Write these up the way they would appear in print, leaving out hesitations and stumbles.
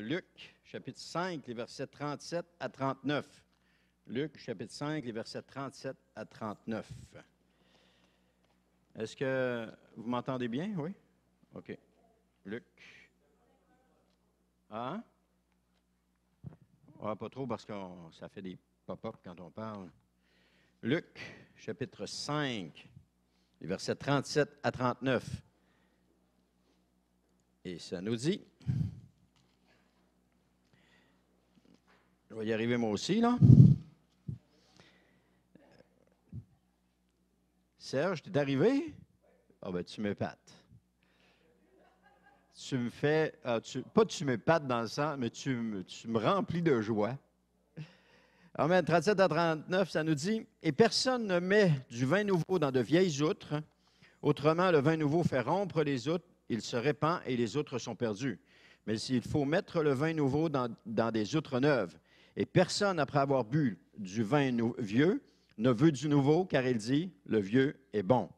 Luc, chapitre 5, les versets 37 à 39. Luc, chapitre 5, les versets 37 à 39. Est-ce que vous m'entendez bien? Oui? OK. Luc. Ah? Ah, pas trop parce que ça fait des pop-up quand on parle. Luc, chapitre 5, les versets 37 à 39. Et ça nous dit, je vais y arriver moi aussi, là. Serge, tu es arrivé? Ah ben, tu m'épates. Tu me fais, pas tu m'épates dans le sens, mais tu me remplis de joie. Amen. 37 à 39, ça nous dit, « Et personne ne met du vin nouveau dans de vieilles outres. Autrement, le vin nouveau fait rompre les outres, il se répand et les outres sont perdues. Mais s'il faut mettre le vin nouveau dans des outres neuves, et personne, après avoir bu du vin vieux, ne veut du nouveau, car il dit, le vieux est bon. »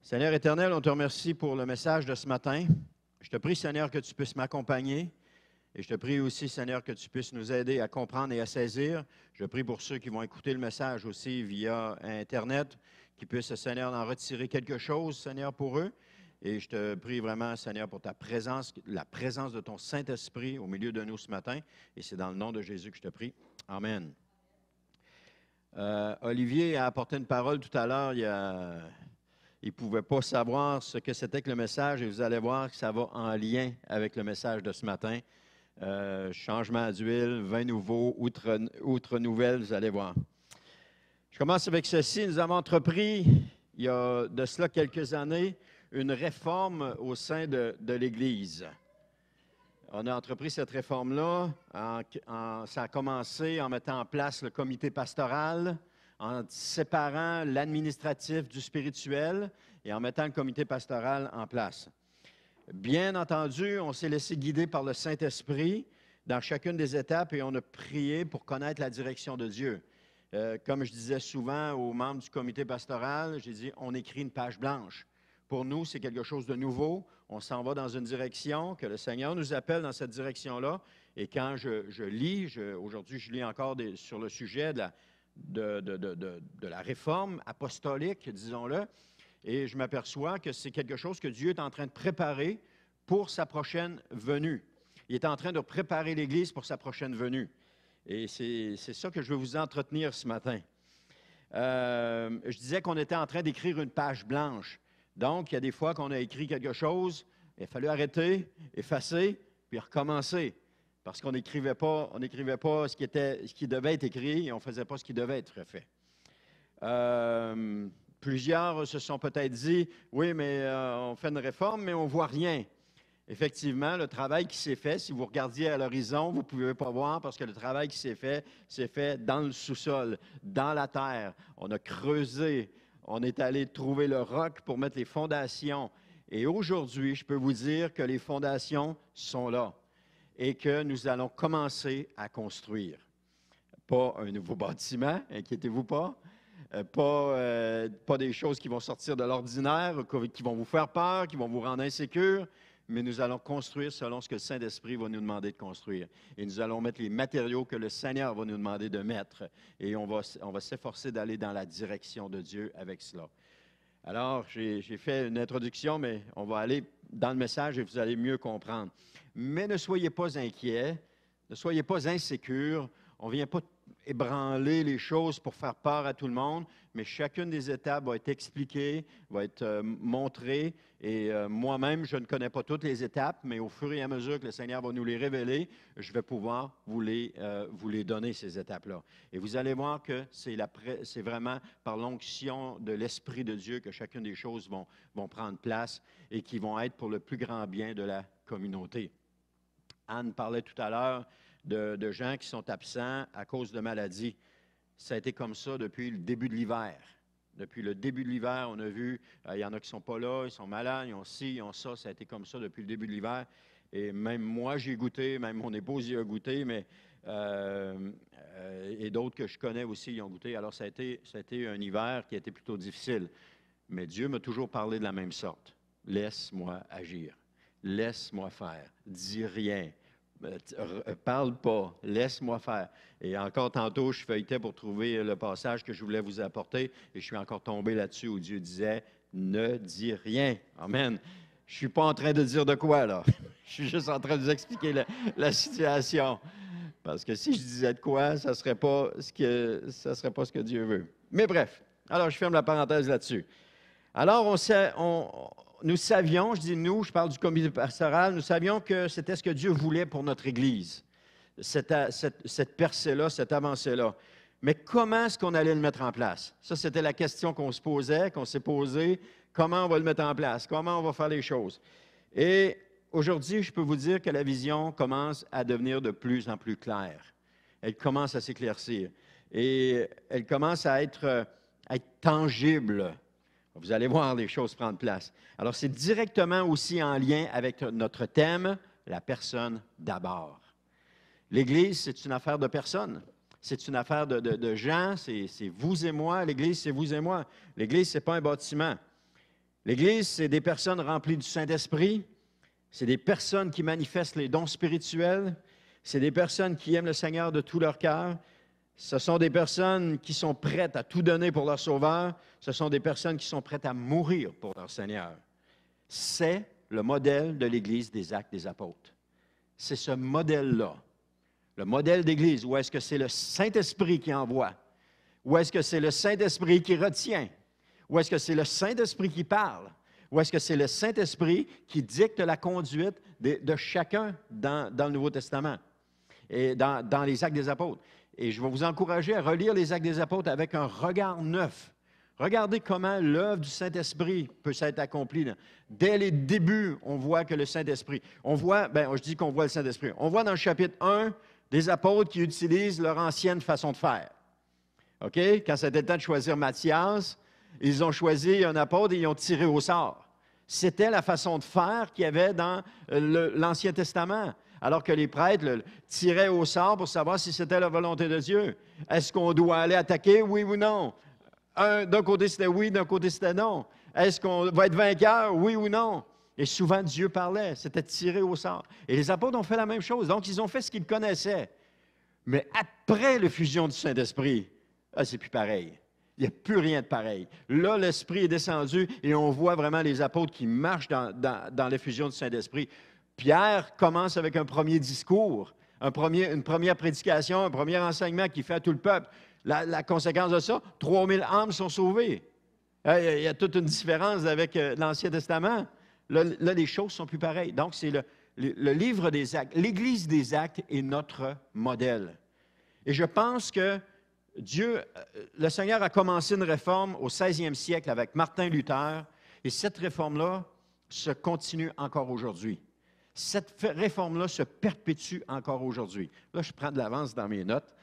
Seigneur éternel, on te remercie pour le message de ce matin. Je te prie, Seigneur, que tu puisses m'accompagner. Et je te prie aussi, Seigneur, que tu puisses nous aider à comprendre et à saisir. Je prie pour ceux qui vont écouter le message aussi via Internet, qu'ils puissent, Seigneur, en retirer quelque chose, Seigneur, pour eux. Et je te prie vraiment, Seigneur, pour ta présence, la présence de ton Saint-Esprit au milieu de nous ce matin. Et c'est dans le nom de Jésus que je te prie. Amen. Olivier a apporté une parole tout à l'heure. Il ne pouvait pas savoir ce que c'était que le message. Et vous allez voir que ça va en lien avec le message de ce matin. Changement d'huile, vin nouveau, outre nouvelle, vous allez voir. Je commence avec ceci. Nous avons entrepris, il y a de cela quelques années, une réforme au sein de l'Église. On a entrepris cette réforme-là. Ça a commencé en mettant en place le comité pastoral, en séparant l'administratif du spirituel et en mettant le comité pastoral en place. Bien entendu, on s'est laissé guider par le Saint-Esprit dans chacune des étapes et on a prié pour connaître la direction de Dieu. Comme je disais souvent aux membres du comité pastoral, j'ai dit, on écrit une page blanche. Pour nous, c'est quelque chose de nouveau. On s'en va dans une direction, que le Seigneur nous appelle dans cette direction-là. Et quand je lis, aujourd'hui, je lis encore sur le sujet de la réforme apostolique, disons-le, et je m'aperçois que c'est quelque chose que Dieu est en train de préparer pour sa prochaine venue. Il est en train de préparer l'Église pour sa prochaine venue. Et c'est ça que je veux vous entretenir ce matin. Je disais qu'on était en train d'écrire une page blanche. Donc, il y a des fois qu'on a écrit quelque chose, il a fallu arrêter, effacer, puis recommencer. Parce qu'on n'écrivait pas ce qui devait être écrit et on ne faisait pas ce qui devait être fait. Plusieurs se sont peut-être dit, oui, mais on fait une réforme, mais on ne voit rien. Effectivement, le travail qui s'est fait, si vous regardiez à l'horizon, vous ne pouvez pas voir parce que le travail qui s'est fait dans le sous-sol, dans la terre. On a creusé, on est allé trouver le roc pour mettre les fondations. Et aujourd'hui, je peux vous dire que les fondations sont là et que nous allons commencer à construire. Pas un nouveau bâtiment, inquiétez-vous pas. Pas des choses qui vont sortir de l'ordinaire, qui vont vous faire peur, qui vont vous rendre insécure, mais nous allons construire selon ce que le Saint-Esprit va nous demander de construire. Et nous allons mettre les matériaux que le Seigneur va nous demander de mettre. Et on va s'efforcer d'aller dans la direction de Dieu avec cela. Alors, j'ai fait une introduction, mais on va aller dans le message et vous allez mieux comprendre. Mais ne soyez pas inquiets, ne soyez pas insécures. On ne vient pas ébranler les choses pour faire peur à tout le monde, mais chacune des étapes va être expliquée, va être montrée. Et moi-même, je ne connais pas toutes les étapes, mais au fur et à mesure que le Seigneur va nous les révéler, je vais pouvoir vous les donner, ces étapes-là. Et vous allez voir que c'est vraiment par l'onction de l'Esprit de Dieu que chacune des choses vont prendre place et qui vont être pour le plus grand bien de la communauté. Anne parlait tout à l'heure de gens qui sont absents à cause de maladies. Ça a été comme ça depuis le début de l'hiver. Depuis le début de l'hiver, on a vu, il y en a qui ne sont pas là, ils sont malades, ils ont ci, ils ont ça. Ça a été comme ça depuis le début de l'hiver. Et même moi, j'ai goûté, même mon épouse y a goûté, mais et d'autres que je connais aussi y ont goûté. Alors, ça a été un hiver qui a été plutôt difficile. Mais Dieu m'a toujours parlé de la même sorte. Laisse-moi agir. Laisse-moi faire. Dis rien. Parle pas, laisse-moi faire. Et encore tantôt, je feuilletais pour trouver le passage que je voulais vous apporter et je suis encore tombé là-dessus où Dieu disait, ne dis rien. Amen. Je ne suis pas en train de dire de quoi, là. Je suis juste en train de vous expliquer la situation. Parce que si je disais de quoi, ça ne serait pas ce que Dieu veut. Mais bref, alors je ferme la parenthèse là-dessus. Alors, nous savions, je dis nous, je parle du comité pastoral, nous savions que c'était ce que Dieu voulait pour notre Église, cette percée-là, cette avancée-là. Mais comment est-ce qu'on allait le mettre en place? Ça, c'était la question qu'on se posait, qu'on s'est posée. Comment on va le mettre en place? Comment on va faire les choses? Et aujourd'hui, je peux vous dire que la vision commence à devenir de plus en plus claire. Elle commence à s'éclaircir. Et elle commence à être tangible. Vous allez voir les choses prendre place. Alors, c'est directement aussi en lien avec notre thème, la personne d'abord. L'Église, c'est une affaire de personnes. C'est une affaire de gens. C'est vous et moi. L'Église, c'est vous et moi. L'Église, ce n'est pas un bâtiment. L'Église, c'est des personnes remplies du Saint-Esprit. C'est des personnes qui manifestent les dons spirituels. C'est des personnes qui aiment le Seigneur de tout leur cœur. Ce sont des personnes qui sont prêtes à tout donner pour leur Sauveur. Ce sont des personnes qui sont prêtes à mourir pour leur Seigneur. C'est le modèle de l'Église des Actes des Apôtres. C'est ce modèle-là. Le modèle d'Église, où est-ce que c'est le Saint-Esprit qui envoie? Où est-ce que c'est le Saint-Esprit qui retient? Où est-ce que c'est le Saint-Esprit qui parle? Où est-ce que c'est le Saint-Esprit qui dicte la conduite de chacun dans le Nouveau Testament et dans les Actes des Apôtres? Et je vais vous encourager à relire les Actes des Apôtres avec un regard neuf. Regardez comment l'œuvre du Saint-Esprit peut s'être accomplie. Dès les débuts, on voit que le Saint-Esprit, je dis qu'on voit le Saint-Esprit. On voit dans le chapitre 1 des apôtres qui utilisent leur ancienne façon de faire. OK? Quand c'était le temps de choisir Matthias, ils ont choisi un apôtre et ils ont tiré au sort. C'était la façon de faire qu'il y avait dans l'Ancien Testament. Alors que les prêtres tiraient au sort pour savoir si c'était la volonté de Dieu. Est-ce qu'on doit aller attaquer, oui ou non? D'un côté, c'était oui, d'un côté, c'était non. Est-ce qu'on va être vainqueur, oui ou non? Et souvent, Dieu parlait, c'était tiré au sort. Et les apôtres ont fait la même chose. Donc, ils ont fait ce qu'ils connaissaient. Mais après l'effusion du Saint-Esprit, c'est plus pareil. Il n'y a plus rien de pareil. Là, l'Esprit est descendu et on voit vraiment les apôtres qui marchent dans l'effusion du Saint-Esprit. Pierre commence avec un premier discours, une première prédication, un premier enseignement qu'il fait à tout le peuple. La conséquence de ça, 3000 âmes sont sauvées. Il y a toute une différence avec l'Ancien Testament. Là, les choses ne sont plus pareilles. Donc, c'est le livre des Actes. L'Église des Actes est notre modèle. Et je pense que le Seigneur a commencé une réforme au 16e siècle avec Martin Luther, et cette réforme-là se continue encore aujourd'hui. Cette réforme-là se perpétue encore aujourd'hui. Là, je prends de l'avance dans mes notes,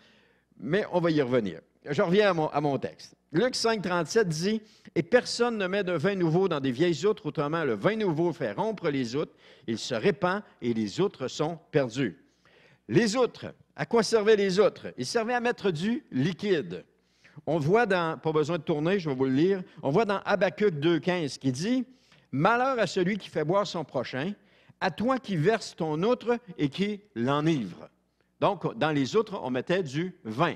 mais on va y revenir. Je reviens à mon texte. Luc 5, 37 dit « Et personne ne met de vin nouveau dans des vieilles outres, autrement le vin nouveau fait rompre les outres, il se répand et les outres sont perdues. » Les outres, à quoi servaient les outres? Ils servaient à mettre du liquide. On voit pas besoin de tourner, je vais vous le lire, on voit dans Habacuc 2,15 qui dit « Malheur à celui qui fait boire son prochain, à toi qui verses ton outre et qui l'enivre. » Donc, dans les outres, on mettait du vin.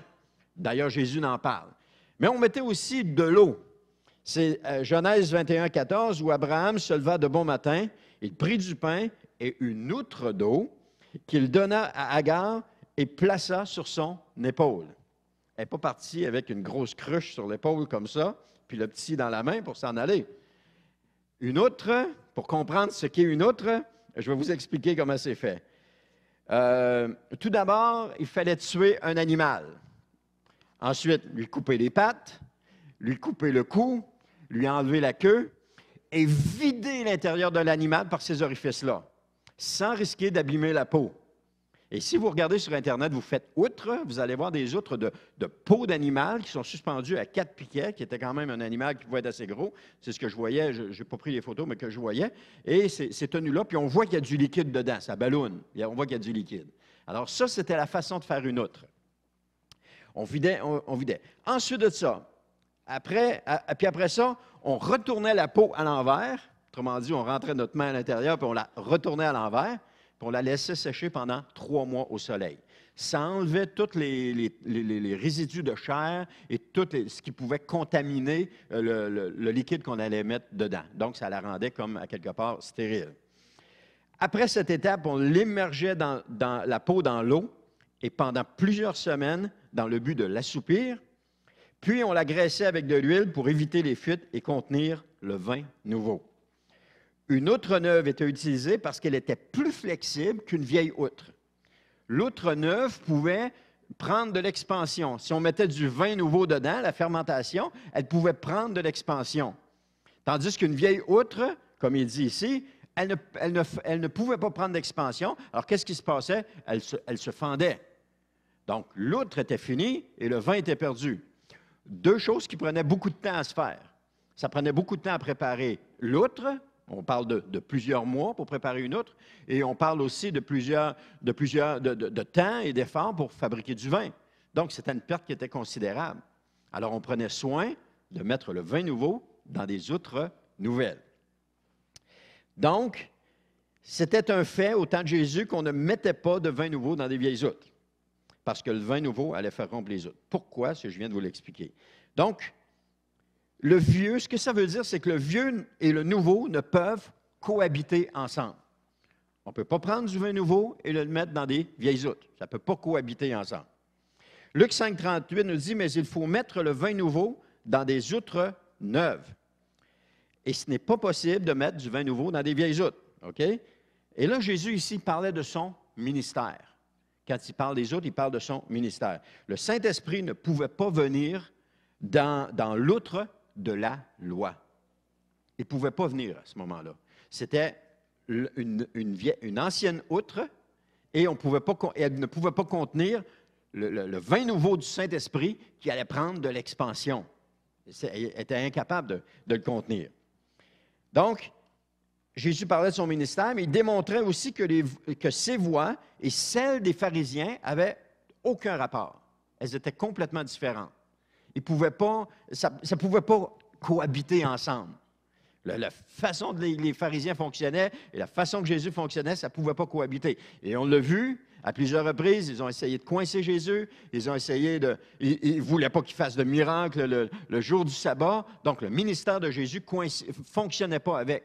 D'ailleurs, Jésus en parle. Mais on mettait aussi de l'eau. C'est Genèse 21, 14, où Abraham se leva de bon matin, il prit du pain et une outre d'eau qu'il donna à Agar et plaça sur son épaule. Elle n'est pas partie avec une grosse cruche sur l'épaule comme ça, puis le petit dans la main pour s'en aller. Une outre, pour comprendre ce qu'est une outre, je vais vous expliquer comment c'est fait. Tout d'abord, il fallait tuer un animal. Ensuite, lui couper les pattes, lui couper le cou, lui enlever la queue et vider l'intérieur de l'animal par ces orifices-là, sans risquer d'abîmer la peau. Et si vous regardez sur Internet, vous faites outre, vous allez voir des outres de peau d'animal qui sont suspendues à 4 piquets, qui était quand même un animal qui pouvait être assez gros. C'est ce que je voyais, je n'ai pas pris les photos, mais que je voyais. Et ces tenues-là, puis on voit qu'il y a du liquide dedans, ça ballonne. On voit qu'il y a du liquide. Alors ça, c'était la façon de faire une outre. On vidait. Ensuite de ça, puis après ça, on retournait la peau à l'envers. Autrement dit, on rentrait notre main à l'intérieur, puis on la retournait à l'envers. pour la laisser sécher pendant 3 mois au soleil. Ça enlevait tous les résidus de chair et tout ce qui pouvait contaminer le liquide qu'on allait mettre dedans. Donc, ça la rendait comme, à quelque part, stérile. Après cette étape, on l'immergeait dans la peau dans l'eau et pendant plusieurs semaines, dans le but de l'assoupir. Puis, on la graissait avec de l'huile pour éviter les fuites et contenir le vin nouveau. Une outre neuve était utilisée parce qu'elle était plus flexible qu'une vieille outre. L'outre neuve pouvait prendre de l'expansion. Si on mettait du vin nouveau dedans, la fermentation, elle pouvait prendre de l'expansion. Tandis qu'une vieille outre, comme il dit ici, elle ne pouvait pas prendre d'expansion. Alors, qu'est-ce qui se passait? Elle se fendait. Donc, l'outre était finie et le vin était perdu. 2 choses qui prenaient beaucoup de temps à se faire. Ça prenait beaucoup de temps à préparer l'outre. On parle de plusieurs mois pour préparer une outre. Et on parle aussi de temps et d'efforts pour fabriquer du vin. Donc, c'était une perte qui était considérable. Alors, on prenait soin de mettre le vin nouveau dans des outres nouvelles. Donc, c'était un fait au temps de Jésus qu'on ne mettait pas de vin nouveau dans des vieilles outres, parce que le vin nouveau allait faire rompre les outres. Pourquoi? Je viens de vous l'expliquer. Donc, le vieux, ce que ça veut dire, c'est que le vieux et le nouveau ne peuvent cohabiter ensemble. On ne peut pas prendre du vin nouveau et le mettre dans des vieilles outres. Ça ne peut pas cohabiter ensemble. Luc 5, 38 nous dit, « Mais il faut mettre le vin nouveau dans des outres neuves. » Et ce n'est pas possible de mettre du vin nouveau dans des vieilles outres. OK? Et là, Jésus, ici, parlait de son ministère. Quand il parle des autres, il parle de son ministère. Le Saint-Esprit ne pouvait pas venir dans l'outre de la loi. Il ne pouvait pas venir à ce moment-là. C'était une ancienne outre et elle ne pouvait pas contenir le vin nouveau du Saint-Esprit qui allait prendre de l'expansion. Elle était incapable de le contenir. Donc, Jésus parlait de son ministère, mais il démontrait aussi que ses voies et celles des pharisiens n'avaient aucun rapport. Elles étaient complètement différentes. Ça ne pouvait pas cohabiter ensemble. La façon dont les pharisiens fonctionnaient et la façon que Jésus fonctionnait, ça ne pouvait pas cohabiter. Et on l'a vu à plusieurs reprises, ils ont essayé de coincer Jésus, ils ne voulaient pas qu'il fasse de miracle le jour du sabbat, donc le ministère de Jésus ne fonctionnait pas avec.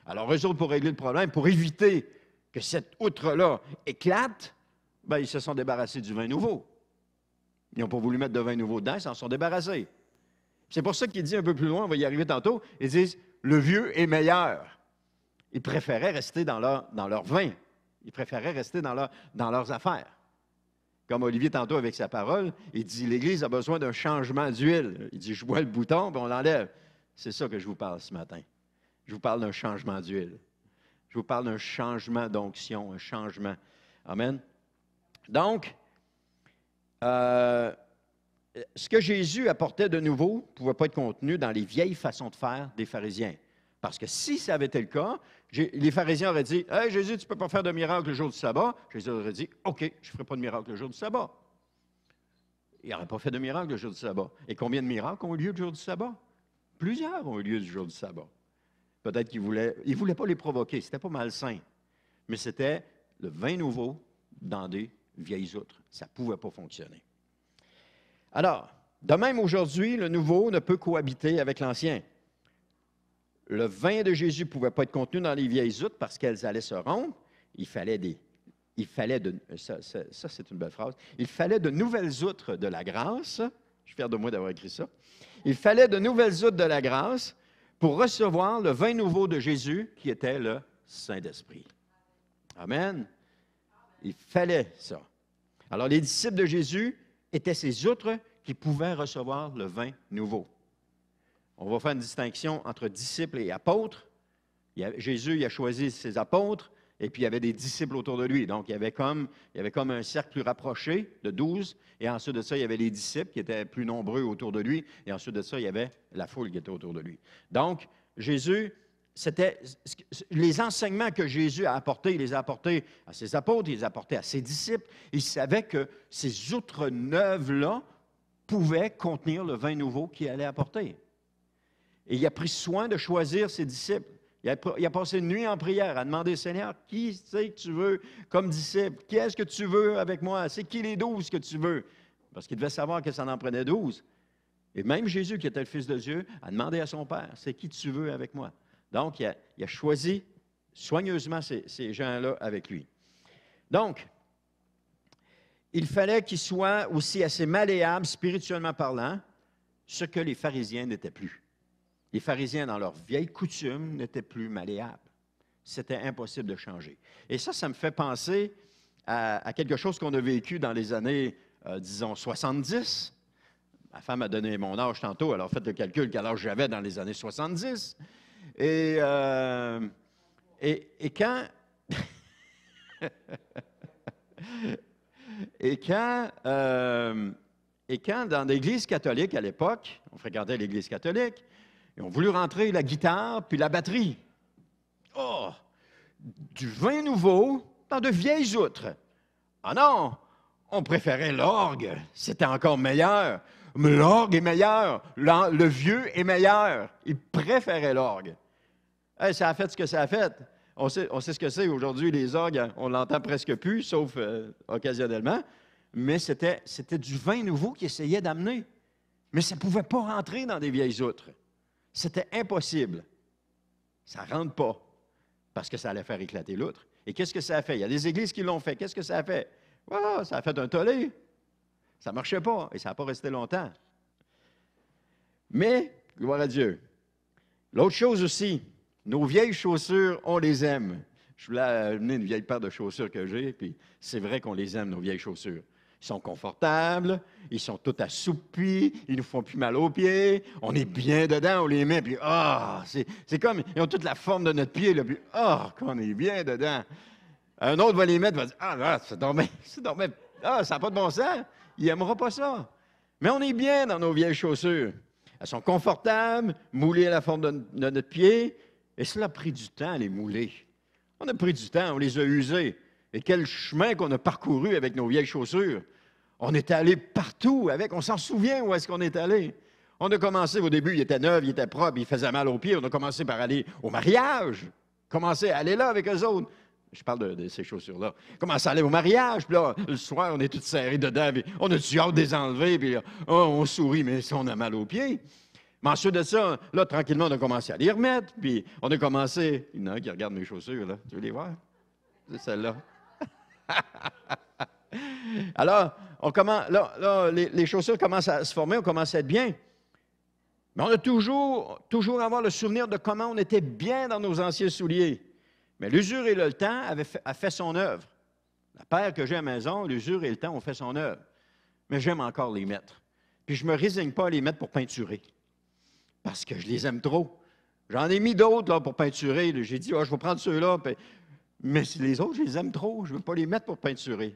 Alors, eux autres, pour régler le problème, pour éviter que cette outre-là éclate, bien, ils se sont débarrassés du vin nouveau. Ils n'ont pas voulu mettre de vin nouveau dedans, ils s'en sont débarrassés. C'est pour ça qu'il dit un peu plus loin, on va y arriver tantôt, ils disent « le vieux est meilleur ». Ils préféraient rester dans leur vin. Ils préféraient rester dans leurs affaires. Comme Olivier tantôt avec sa parole, il dit « l'Église a besoin d'un changement d'huile ». Il dit « je bois le bouton, puis on l'enlève ». C'est ça que je vous parle ce matin. Je vous parle d'un changement d'huile. Je vous parle d'un changement d'onction, un changement. Amen. Donc, ce que Jésus apportait de nouveau ne pouvait pas être contenu dans les vieilles façons de faire des pharisiens. Parce que si ça avait été le cas, les pharisiens auraient dit « Hey, Jésus, tu ne peux pas faire de miracle le jour du sabbat. » Jésus aurait dit « OK, je ne ferai pas de miracle le jour du sabbat. » Il n'aurait pas fait de miracle le jour du sabbat. Et combien de miracles ont eu lieu le jour du sabbat? Plusieurs ont eu lieu du jour du sabbat. Peut-être qu'il ne voulait pas les provoquer. Ce n'était pas malsain. Mais c'était le vin nouveau dans des vieilles outres. Ça ne pouvait pas fonctionner. Alors, de même aujourd'hui, le nouveau ne peut cohabiter avec l'ancien. Le vin de Jésus ne pouvait pas être contenu dans les vieilles outres parce qu'elles allaient se rompre. Ça, c'est une belle phrase. Il fallait de nouvelles outres de la grâce. Je suis fier de moi d'avoir écrit ça. Il fallait de nouvelles outres de la grâce pour recevoir le vin nouveau de Jésus, qui était le Saint-Esprit. Amen. Il fallait ça. Alors, les disciples de Jésus étaient ces outres qui pouvaient recevoir le vin nouveau. On va faire une distinction entre disciples et apôtres. Jésus a choisi ses apôtres, et puis il y avait des disciples autour de lui. Donc, il y avait comme un cercle plus rapproché de 12, et ensuite de ça, il y avait les disciples qui étaient plus nombreux autour de lui, et ensuite de ça, il y avait la foule qui était autour de lui. Donc, Jésus, c'était les enseignements que Jésus a apportés, il les a apportés à ses apôtres, il les a apportés à ses disciples. Il savait que ces outres neuves-là pouvaient contenir le vin nouveau qu'il allait apporter. Et il a pris soin de choisir ses disciples. Il a passé une nuit en prière à demander, Seigneur, qui c'est que tu veux comme disciple? Qui est-ce que tu veux avec moi? C'est qui les 12 que tu veux? Parce qu'il devait savoir que ça en prenait 12. Et même Jésus, qui était le Fils de Dieu, a demandé à son Père, c'est qui tu veux avec moi? Donc, il a choisi soigneusement ces gens-là avec lui. Donc, il fallait qu'il soit aussi assez malléable, spirituellement parlant, ce que les pharisiens n'étaient plus. Les pharisiens, dans leur vieille coutume, n'étaient plus malléables. C'était impossible de changer. Et ça me fait penser à quelque chose qu'on a vécu dans les années, disons, 70. Ma femme a donné mon âge tantôt, alors faites le calcul quel âge j'avais dans les années 70. Et quand... et quand, dans l'Église catholique, à l'époque, on fréquentait l'Église catholique, ils ont voulu rentrer la guitare puis la batterie. Oh! Du vin nouveau dans de vieilles outres. Ah non! On préférait l'orgue. C'était encore meilleur. Mais l'orgue est meilleur. Le vieux est meilleur. Ils préféraient l'orgue. Hey, ça a fait ce que ça a fait. On sait ce que c'est aujourd'hui, les orgues. On l'entend presque plus, sauf occasionnellement. Mais c'était du vin nouveau qu'ils essayaient d'amener. Mais ça ne pouvait pas rentrer dans des vieilles outres. C'était impossible. Ça ne rentre pas, parce que ça allait faire éclater l'outre. Et qu'est-ce que ça a fait? Il y a des églises qui l'ont fait. Qu'est-ce que ça a fait? Oh, ça a fait un tollé. Ça ne marchait pas, et ça n'a pas resté longtemps. Mais, gloire à Dieu. L'autre chose aussi, nos vieilles chaussures, on les aime. Je voulais amener une vieille paire de chaussures que j'ai, puis c'est vrai qu'on les aime, nos vieilles chaussures. Ils sont confortables, ils sont tout assoupis, ils ne nous font plus mal aux pieds, on est bien dedans, on les met, puis c'est comme, ils ont toute la forme de notre pied, là, puis qu'on est bien dedans. Un autre va les mettre, va dire, là, ça n'a pas de bon sens, il n'aimera pas ça. Mais on est bien dans nos vieilles chaussures. Elles sont confortables, moulées à la forme de notre pied, et cela a pris du temps à les mouler. On a pris du temps, on les a usées. Et quel chemin qu'on a parcouru avec nos vieilles chaussures. On est allé partout avec, on s'en souvient où est-ce qu'on est allé. On a commencé, au début, il était neuf, il était propre, il faisait mal aux pieds. On a commencé par aller au mariage, commencé à aller là avec eux autres. Je parle de ces chaussures-là. Commencé à aller au mariage, puis là, le soir, on est tous serrés dedans, puis on a-tu hâte de les enlever, puis là, on sourit, mais si on a mal aux pieds. Mais ensuite de ça, là, tranquillement, on a commencé à les remettre, puis on a commencé... Il y en a un qui regarde mes chaussures, là. Tu veux les voir? C'est celle-là. Alors, les chaussures commencent à se former, on commence à être bien. Mais on a toujours avoir le souvenir de comment on était bien dans nos anciens souliers. Mais l'usure et le temps a fait son œuvre. La paire que j'ai à la maison, l'usure et le temps ont fait son œuvre. Mais j'aime encore les mettre. Puis je ne me résigne pas à les mettre pour peinturer. Parce que je les aime trop. J'en ai mis d'autres là, pour peinturer. J'ai dit, je vais prendre ceux-là. Mais les autres, je les aime trop. Je ne veux pas les mettre pour peinturer.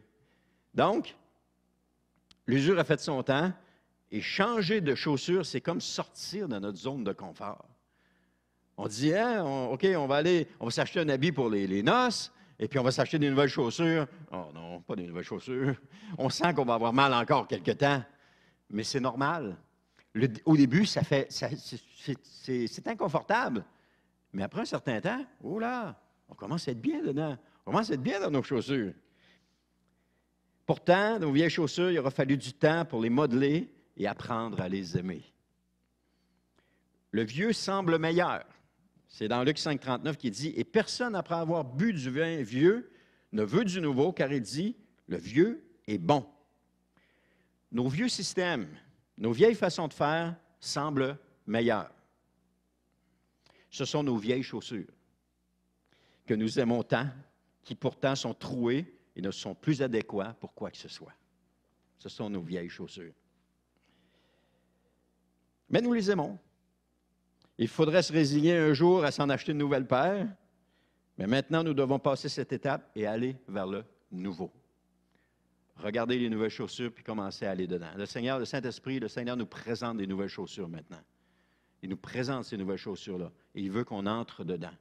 Donc, l'usure a fait son temps. Et changer de chaussures, c'est comme sortir de notre zone de confort. On dit, OK, on va s'acheter un habit pour les noces, et puis on va s'acheter des nouvelles chaussures. Oh non, pas des nouvelles chaussures. On sent qu'on va avoir mal encore quelque temps. Mais c'est normal. Au début, c'est inconfortable. Mais après un certain temps, on commence à être bien dedans. On commence à être bien dans nos chaussures. Pourtant, nos vieilles chaussures, il aura fallu du temps pour les modeler et apprendre à les aimer. Le vieux semble meilleur. C'est dans Luc 5,39 qui dit « Et personne, après avoir bu du vin vieux, ne veut du nouveau, car il dit « Le vieux est bon. » Nos vieux systèmes, nos vieilles façons de faire semblent meilleures. Ce sont nos vieilles chaussures que nous aimons tant, qui pourtant sont trouées et ne sont plus adéquats pour quoi que ce soit. Ce sont nos vieilles chaussures. Mais nous les aimons. Il faudrait se résigner un jour à s'en acheter une nouvelle paire, mais maintenant, nous devons passer cette étape et aller vers le nouveau. Regardez les nouvelles chaussures puis commencer à aller dedans. Le Saint-Esprit, le Seigneur nous présente des nouvelles chaussures maintenant. Il nous présente ces nouvelles chaussures-là et il veut qu'on entre dedans.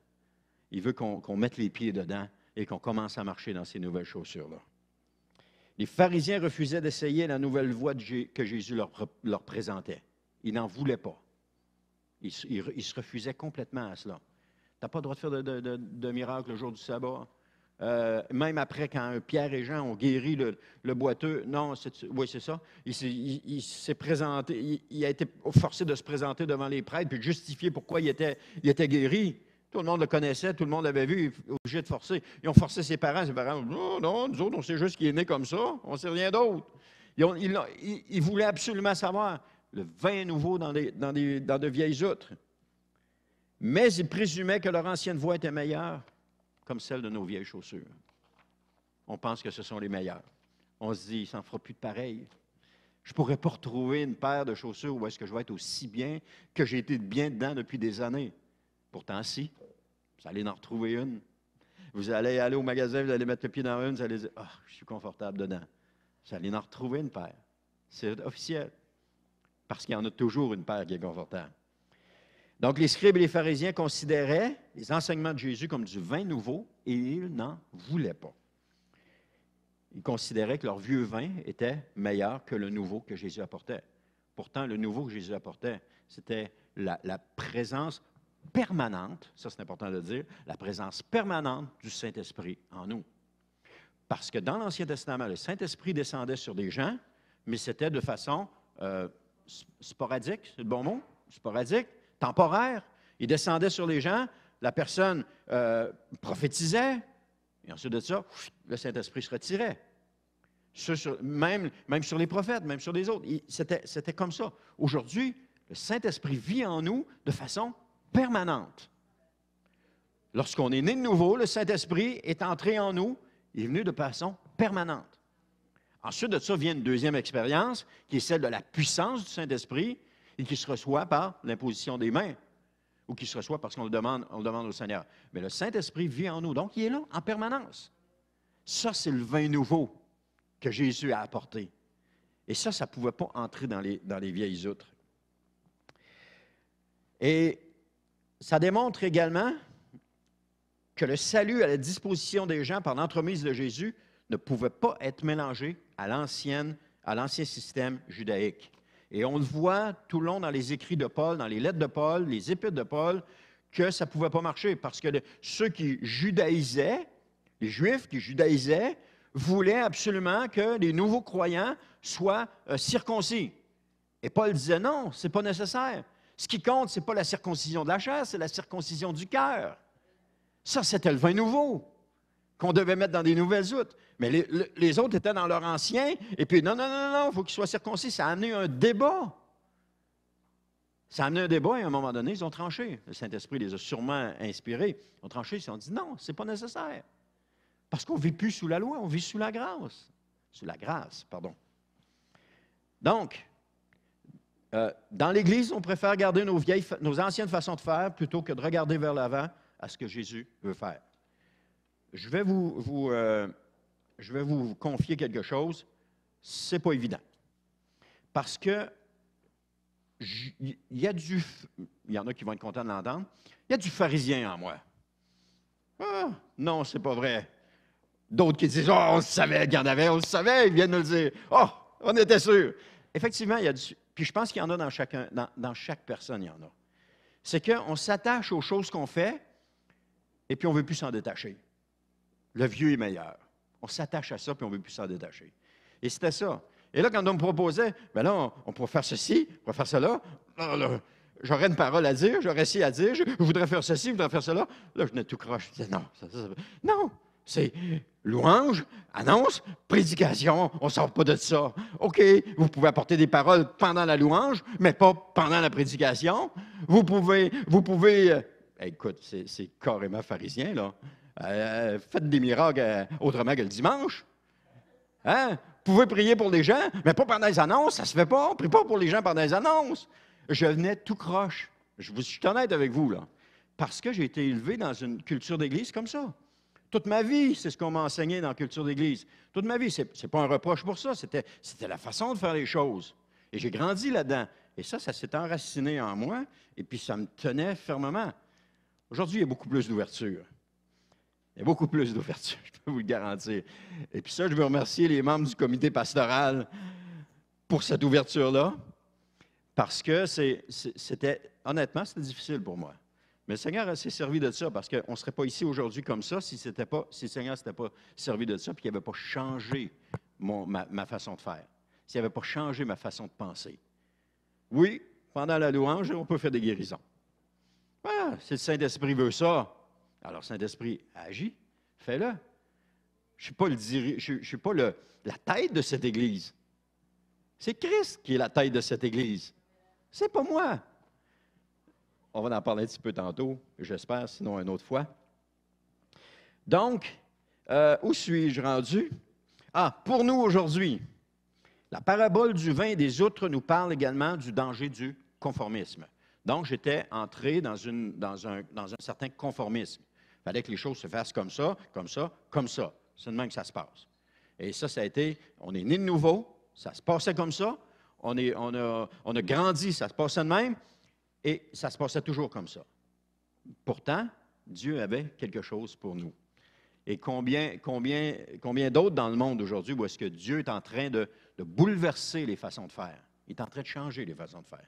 Il veut qu'on mette les pieds dedans et qu'on commence à marcher dans ces nouvelles chaussures-là. Les pharisiens refusaient d'essayer la nouvelle voie que Jésus leur présentait. Ils n'en voulaient pas. Ils se refusaient complètement à cela. Tu n'as pas le droit de faire de miracle le jour du sabbat. Même après, quand Pierre et Jean ont guéri le boiteux, non, oui, c'est ça. Il s'est présenté, il a été forcé de se présenter devant les prêtres puis de justifier pourquoi il était guéri. Tout le monde le connaissait, tout le monde l'avait vu, il est obligé de forcer. Ils ont forcé ses parents. Ses parents ont dit, non, non, nous autres, on sait juste qu'il est né comme ça, on ne sait rien d'autre. Ils voulaient absolument savoir le vin nouveau dans de vieilles outres. Mais ils présumaient que leur ancienne voie était meilleure, comme celle de nos vieilles chaussures. On pense que ce sont les meilleures. On se dit, il ne s'en fera plus de pareil. Je ne pourrais pas retrouver une paire de chaussures où est-ce que je vais être aussi bien que j'ai été bien dedans depuis des années. Pourtant, si, vous allez en retrouver une. Vous allez aller au magasin, vous allez mettre le pied dans une, vous allez dire, ah, je suis confortable dedans. Vous allez en retrouver une paire. C'est officiel. Parce qu'il y en a toujours une paire qui est confortable. Donc, les scribes et les pharisiens considéraient les enseignements de Jésus comme du vin nouveau et ils n'en voulaient pas. Ils considéraient que leur vieux vin était meilleur que le nouveau que Jésus apportait. Pourtant, le nouveau que Jésus apportait, c'était la présence permanente, ça c'est important de le dire, la présence permanente du Saint-Esprit en nous. Parce que dans l'Ancien Testament, le Saint-Esprit descendait sur des gens, mais c'était de façon sporadique, c'est le bon mot? Sporadique, temporaire. Il descendait sur les gens, la personne prophétisait, et ensuite de ça, le Saint-Esprit se retirait. Même sur les prophètes, même sur les autres. C'était comme ça. Aujourd'hui, le Saint-Esprit vit en nous de façon permanente. Lorsqu'on est né de nouveau, le Saint-Esprit est entré en nous, il est venu de façon permanente. Ensuite de ça vient une deuxième expérience, qui est celle de la puissance du Saint-Esprit et qui se reçoit par l'imposition des mains ou qui se reçoit parce qu'on le demande au Seigneur. Mais le Saint-Esprit vit en nous, donc il est là en permanence. Ça, c'est le vin nouveau que Jésus a apporté. Et ça ne pouvait pas entrer dans les vieilles outres. Et ça démontre également que le salut à la disposition des gens par l'entremise de Jésus ne pouvait pas être mélangé à l'ancien système judaïque. Et on le voit tout le long dans les écrits de Paul, dans les lettres de Paul, les épîtres de Paul, que ça ne pouvait pas marcher parce que ceux qui judaïsaient, les Juifs qui judaïsaient, voulaient absolument que les nouveaux croyants soient circoncis. Et Paul disait non, ce n'est pas nécessaire. Ce qui compte, ce n'est pas la circoncision de la chair, c'est la circoncision du cœur. Ça, c'était le vin nouveau qu'on devait mettre dans des nouvelles outres. Mais les autres étaient dans leur ancien, et puis non, il faut qu'ils soient circoncis. Ça a amené un débat. Ça a amené un débat, et à un moment donné, ils ont tranché. Le Saint-Esprit les a sûrement inspirés. Ils ont tranché, ils ont dit non, ce n'est pas nécessaire. Parce qu'on ne vit plus sous la loi, on vit sous la grâce. Sous la grâce, pardon. Donc, dans l'Église, on préfère garder nos anciennes façons de faire plutôt que de regarder vers l'avant à ce que Jésus veut faire. Je vais vous confier quelque chose. Ce n'est pas évident. Parce que il y en a qui vont être contents de l'entendre, il y a du pharisien en moi. Ah, non, c'est pas vrai. D'autres qui disent, on le savait qu'il y en avait, on le savait, ils viennent nous le dire. Oh, on était sûr. Effectivement, il y a du... Puis je pense qu'il y en a dans chaque personne, il y en a. C'est qu'on s'attache aux choses qu'on fait et puis on ne veut plus s'en détacher. Le vieux est meilleur. On s'attache à ça puis on ne veut plus s'en détacher. Et c'était ça. Et là, quand on me proposait, bien là, on pourrait faire ceci, on pourrait faire cela, là, j'aurais une parole à dire, j'aurais ci à dire, je voudrais faire ceci, je voudrais faire cela. Là, je venais tout croche. Je disais, non, non, c'est louange, annonce, prédication, on ne sort pas de ça. OK, vous pouvez apporter des paroles pendant la louange, mais pas pendant la prédication. Vous pouvez écoute, c'est carrément pharisien, là. Faites des miracles autrement que le dimanche. Hein? Vous pouvez prier pour les gens, mais pas pendant les annonces, ça ne se fait pas. On ne prie pas pour les gens pendant les annonces. Je venais tout croche. Je suis honnête avec vous, là. Parce que j'ai été élevé dans une culture d'église comme ça. Toute ma vie, c'est ce qu'on m'a enseigné dans la culture d'église. Toute ma vie, ce n'est pas un reproche pour ça, c'était la façon de faire les choses. Et j'ai grandi là-dedans. Et ça s'est enraciné en moi, et puis ça me tenait fermement. Aujourd'hui, il y a beaucoup plus d'ouverture. Il y a beaucoup plus d'ouverture, je peux vous le garantir. Et puis ça, je veux remercier les membres du comité pastoral pour cette ouverture-là, parce que honnêtement, c'était difficile pour moi. Mais le Seigneur s'est servi de ça parce qu'on ne serait pas ici aujourd'hui comme ça si le Seigneur ne s'était pas servi de ça et qu'il n'avait pas changé ma façon de faire, s'il n'avait pas changé ma façon de penser. Oui, pendant la louange, on peut faire des guérisons. Ah, si le Saint-Esprit veut ça, alors Saint-Esprit agit, fais-le. Je ne suis pas la tête de cette Église. C'est Christ qui est la tête de cette Église. C'est pas moi. On va en parler un petit peu tantôt, j'espère, sinon une autre fois. Donc, où suis-je rendu? Ah, pour nous aujourd'hui, la parabole du vin et des outres nous parle également du danger du conformisme. Donc, j'étais entré dans un certain conformisme. Il fallait que les choses se fassent comme ça, comme ça, comme ça. C'est de même que ça se passe. Et ça a été, on est né de nouveau, ça se passait comme ça, on a grandi, ça se passait de même, et ça se passait toujours comme ça. Pourtant, Dieu avait quelque chose pour nous. Et combien d'autres dans le monde aujourd'hui où est-ce que Dieu est en train de bouleverser les façons de faire? Il est en train de changer les façons de faire.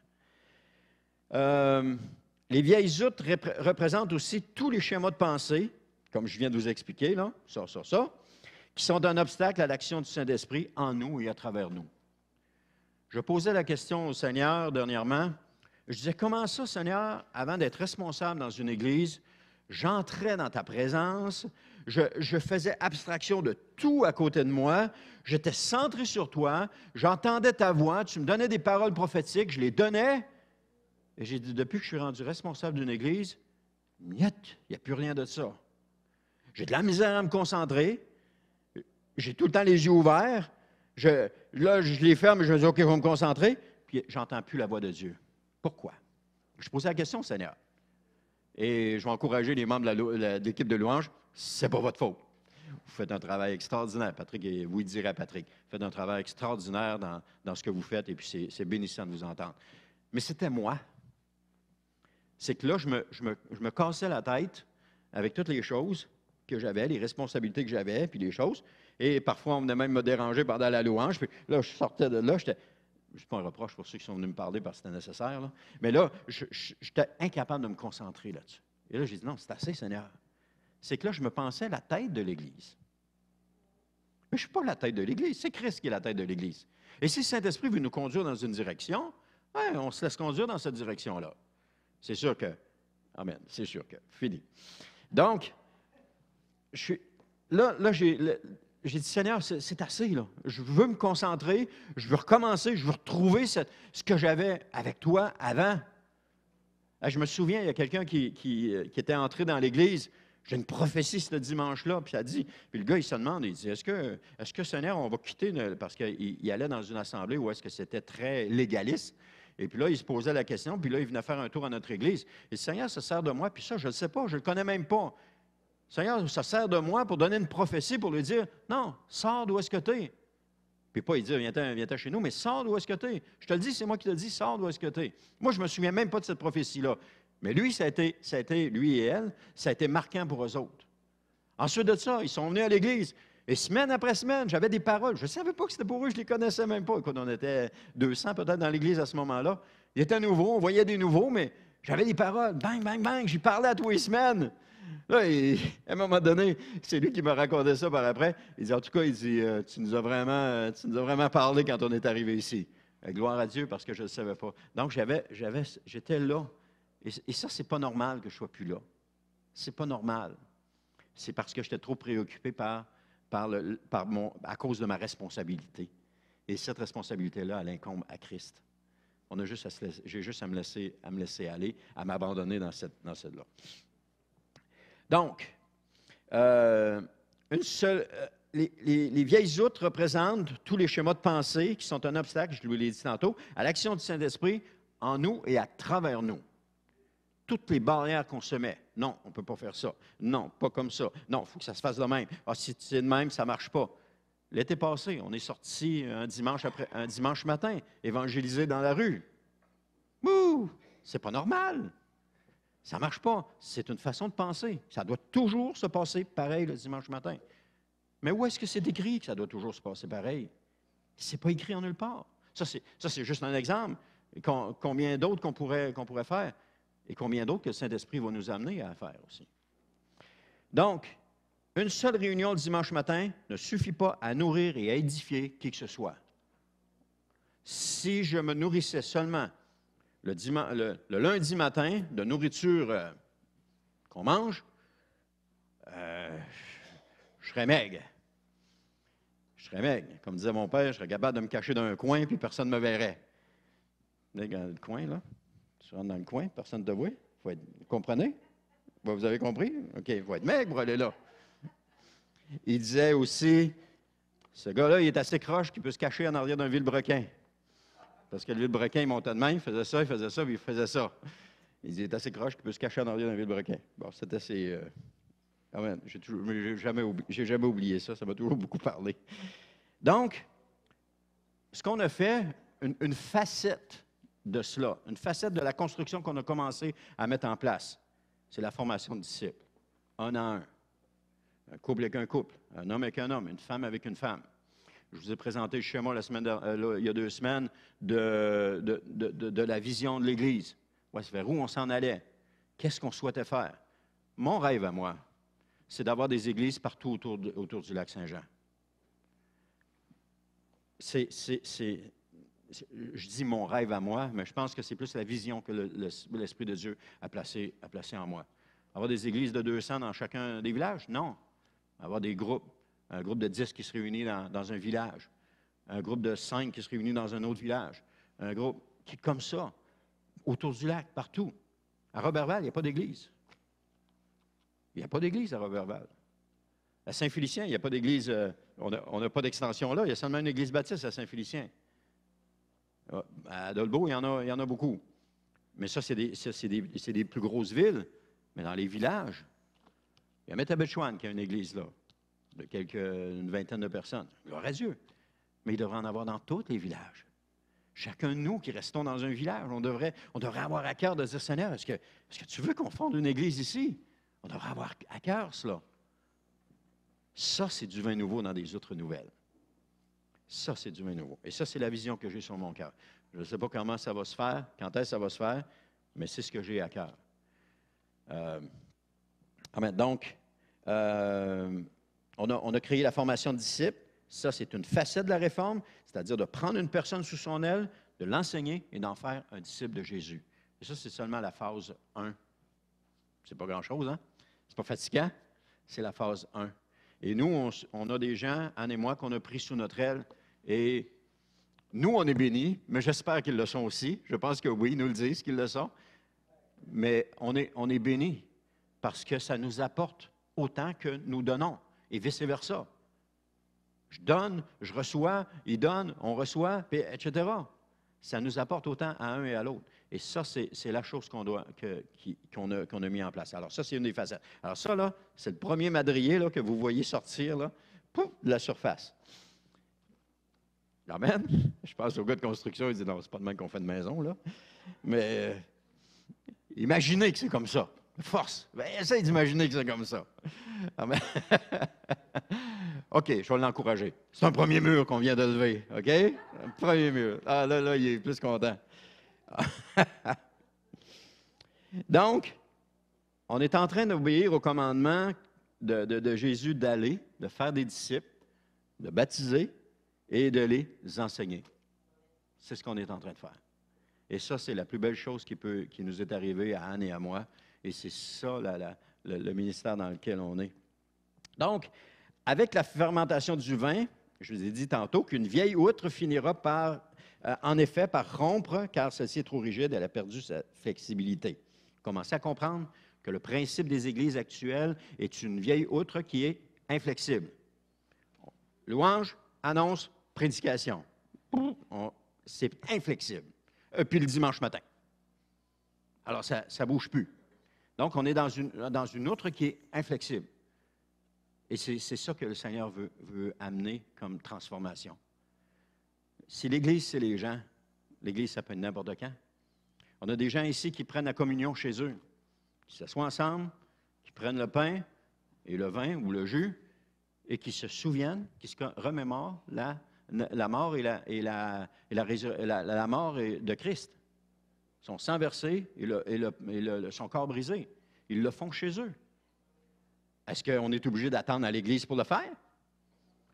Les vieilles outres représentent aussi tous les schémas de pensée, comme je viens de vous expliquer, là, ça, qui sont un obstacle à l'action du Saint-Esprit en nous et à travers nous. Je posais la question au Seigneur dernièrement. Je disais, comment ça, Seigneur, avant d'être responsable dans une église, j'entrais dans ta présence, je faisais abstraction de tout à côté de moi, j'étais centré sur toi, j'entendais ta voix, tu me donnais des paroles prophétiques, je les donnais. Et j'ai dit, depuis que je suis rendu responsable d'une église, niet, il n'y a plus rien de ça. J'ai de la misère à me concentrer, j'ai tout le temps les yeux ouverts, là, je les ferme et je me dis, OK, je vais me concentrer, puis je n'entends plus la voix de Dieu. Pourquoi? Je posais la question au Seigneur. Et je vais encourager les membres de l'équipe de louange, ce n'est pas votre faute. Vous faites un travail extraordinaire, Patrick, et vous le direz à Patrick. Vous faites un travail extraordinaire dans ce que vous faites, et puis c'est bénissant de vous entendre. Mais c'était moi. C'est que là, je me cassais la tête avec toutes les choses que j'avais, les responsabilités que j'avais, puis les choses. Et parfois, on venait même me déranger pendant la louange. Puis là, je sortais de là, j'étais... Je ne pas un reproche pour ceux qui sont venus me parler parce que c'était nécessaire, là. Mais là, j'étais incapable de me concentrer là-dessus. Et là, j'ai dit, non, c'est assez, Seigneur. C'est que là, je me pensais la tête de l'Église. Mais je ne suis pas la tête de l'Église, c'est Christ qui est la tête de l'Église. Et si le Saint-Esprit veut nous conduire dans une direction, ouais, on se laisse conduire dans cette direction-là. C'est sûr que, amen, c'est sûr que, fini. Donc, j'ai dit, Seigneur, c'est assez, là. Je veux me concentrer, je veux recommencer, je veux retrouver ce que j'avais avec toi avant. Je me souviens, il y a quelqu'un qui était entré dans l'Église. J'ai une prophétie ce dimanche-là, puis puis le gars, il se demande, il dit, est-ce que Seigneur, on va quitter, parce qu'il allait dans une assemblée où est-ce que c'était très légaliste. Et puis là, il se posait la question, puis là, il venait faire un tour à notre Église. Et Seigneur, ça sert de moi, puis ça, je ne le sais pas, je ne le connais même pas. Seigneur, ça sert de moi pour donner une prophétie, pour lui dire, non, sors d'où est-ce que tu es. Puis pas, il dit, viens-t'en chez nous, mais sors d'où est-ce que tu es. Je te le dis, c'est moi qui te le dis, sors d'où est-ce que tu es. Moi, je ne me souviens même pas de cette prophétie-là. Mais lui, lui et elle, ça a été marquant pour eux autres. Ensuite de ça, ils sont venus à l'Église. Et semaine après semaine, j'avais des paroles. Je ne savais pas que c'était pour eux, je ne les connaissais même pas. Écoute, on était 200 peut-être dans l'Église à ce moment-là. Ils étaient nouveaux, on voyait des nouveaux, mais j'avais des paroles. Bang, bang, bang, j'y parlais à tous les semaines. Là, à un moment donné, c'est lui qui me racontait ça par après. Il dit, en tout cas, il dit, tu nous as vraiment parlé quand on est arrivé ici. Gloire à Dieu, parce que je ne le savais pas. Donc, j'étais là. Et ça, c'est pas normal que je ne sois plus là. C'est pas normal. C'est parce que j'étais trop préoccupé à cause de ma responsabilité. Et cette responsabilité-là, elle incombe à Christ. J'ai juste à me laisser aller, à m'abandonner dans cette-là. Donc, les vieilles outres représentent tous les schémas de pensée qui sont un obstacle, je vous l'ai dit tantôt, à l'action du Saint-Esprit en nous et à travers nous. Toutes les barrières qu'on se met. Non, on ne peut pas faire ça. Non, pas comme ça. Non, il faut que ça se fasse de même. Ah, si c'est de même, ça ne marche pas. L'été passé, on est sorti un dimanche matin, évangéliser dans la rue. Ouh! C'est pas normal. Ça ne marche pas. C'est une façon de penser. Ça doit toujours se passer pareil le dimanche matin. Mais où est-ce que c'est écrit que ça doit toujours se passer pareil? Ce n'est pas écrit en nulle part. Ça, c'est juste un exemple. Combien d'autres qu'on pourrait faire? Et combien d'autres que le Saint-Esprit va nous amener à faire aussi. Donc, une seule réunion le dimanche matin ne suffit pas à nourrir et à édifier qui que ce soit. Si je me nourrissais seulement le lundi matin de nourriture qu'on mange, je serais maigre. Je serais maigre. Comme disait mon père, je serais capable de me cacher dans un coin puis personne ne me verrait. Dans le coin, là. Tu rentres dans le coin, personne ne te voit. Vous comprenez? Vous avez compris? OK, il faut être maigre pour aller là. Il disait aussi, ce gars-là, il est assez croche qu'il peut se cacher en arrière d'un vilebrequin. Parce que le vilebrequin, il montait de main, il faisait ça, puis il faisait ça. Il dit, il est assez croche qu'il peut se cacher en arrière d'un vilebrequin. Bon, c'était assez... j'ai jamais oublié ça, ça m'a toujours beaucoup parlé. Donc, ce qu'on a fait, une facette de cela, une facette de la construction qu'on a commencé à mettre en place, c'est la formation de disciples, un à un couple avec un couple, un homme avec un homme, une femme avec une femme. Je vous ai présenté le schéma il y a 2 semaines de la vision de l'Église. Ouais, c'est vers où on s'en allait. Qu'est-ce qu'on souhaitait faire? Mon rêve à moi, c'est d'avoir des églises partout autour du lac Saint-Jean. Je dis mon rêve à moi, mais je pense que c'est plus la vision que l'Esprit de Dieu a placée en moi. Avoir des églises de 200 dans chacun des villages? Non. Avoir des groupes. Un groupe de 10 qui se réunit dans un village. Un groupe de 5 qui se réunit dans un autre village. Un groupe qui est comme ça, autour du lac, partout. À Roberval, il n'y a pas d'église. Il n'y a pas d'église à Roberval. À Saint-Félicien, il n'y a pas d'église. On n'a pas d'extension là. Il y a seulement une église baptiste à Saint-Félicien. À Dolbeau, il y en a beaucoup. Mais ça, c'est des plus grosses villes. Mais dans les villages, il y a Métabetchouane qui a une église là, de une vingtaine de personnes. Gloire à Dieu. Mais il devrait en avoir dans tous les villages. Chacun de nous qui restons dans un village, on devrait avoir à cœur de dire, Seigneur, est-ce que tu veux qu'on fonde une église ici? On devrait avoir à cœur cela. Ça, c'est du vin nouveau dans des autres nouvelles. Ça, c'est du vin nouveau. Et ça, c'est la vision que j'ai sur mon cœur. Je ne sais pas comment ça va se faire, quand est-ce que ça va se faire, mais c'est ce que j'ai à cœur. Amen. Donc, on a créé la formation de disciples. Ça, c'est une facette de la réforme, c'est-à-dire de prendre une personne sous son aile, de l'enseigner et d'en faire un disciple de Jésus. Et ça, c'est seulement la phase 1. C'est pas grand-chose, hein? C'est pas fatigant. C'est la phase 1. Et nous, on a des gens, Anne et moi, qu'on a pris sous notre aile. Et nous, on est bénis, mais j'espère qu'ils le sont aussi. Je pense que oui, ils nous le disent qu'ils le sont. Mais on est bénis parce que ça nous apporte autant que nous donnons, et vice-versa. Je donne, je reçois, il donne, on reçoit, etc. Ça nous apporte autant à un et à l'autre. Et ça, c'est la chose qu'on a mis en place. Alors ça, c'est une des facettes. Alors ça, là, c'est le premier madrier là, que vous voyez sortir là, pouf, de la surface. Amen. Je pense au gars de construction, il dit, non, c'est pas de même qu'on fait une maison, là. Mais imaginez que c'est comme ça. Force. Ben, essaye d'imaginer que c'est comme ça. Amen. OK, je vais l'encourager. C'est un premier mur qu'on vient de lever. OK? Un premier mur. Ah, là, il est plus content. Donc, on est en train d'obéir au commandement de Jésus d'aller, de faire des disciples, de baptiser et de les enseigner. C'est ce qu'on est en train de faire. Et ça, c'est la plus belle chose qui nous est arrivée à Anne et à moi. Et c'est ça, le ministère dans lequel on est. Donc, avec la fermentation du vin, je vous ai dit tantôt qu'une vieille outre finira en effet par rompre, car celle-ci est trop rigide, elle a perdu sa flexibilité. Commencez à comprendre que le principe des églises actuelles est une vieille outre qui est inflexible. Louange, annonce, prédication. C'est inflexible. Puis le dimanche matin. Alors, ça ne bouge plus. Donc, on est dans une outre qui est inflexible. Et c'est ça que le Seigneur veut amener comme transformation. Si l'Église, c'est les gens, l'Église, ça peut être n'importe quand. On a des gens ici qui prennent la communion chez eux, qui s'assoient ensemble, qui prennent le pain et le vin ou le jus et qui se souviennent, qui se remémorent la mort et la mort de Christ. son sang versé et son corps brisé. Ils le font chez eux. Est-ce qu'on est obligé d'attendre à l'Église pour le faire?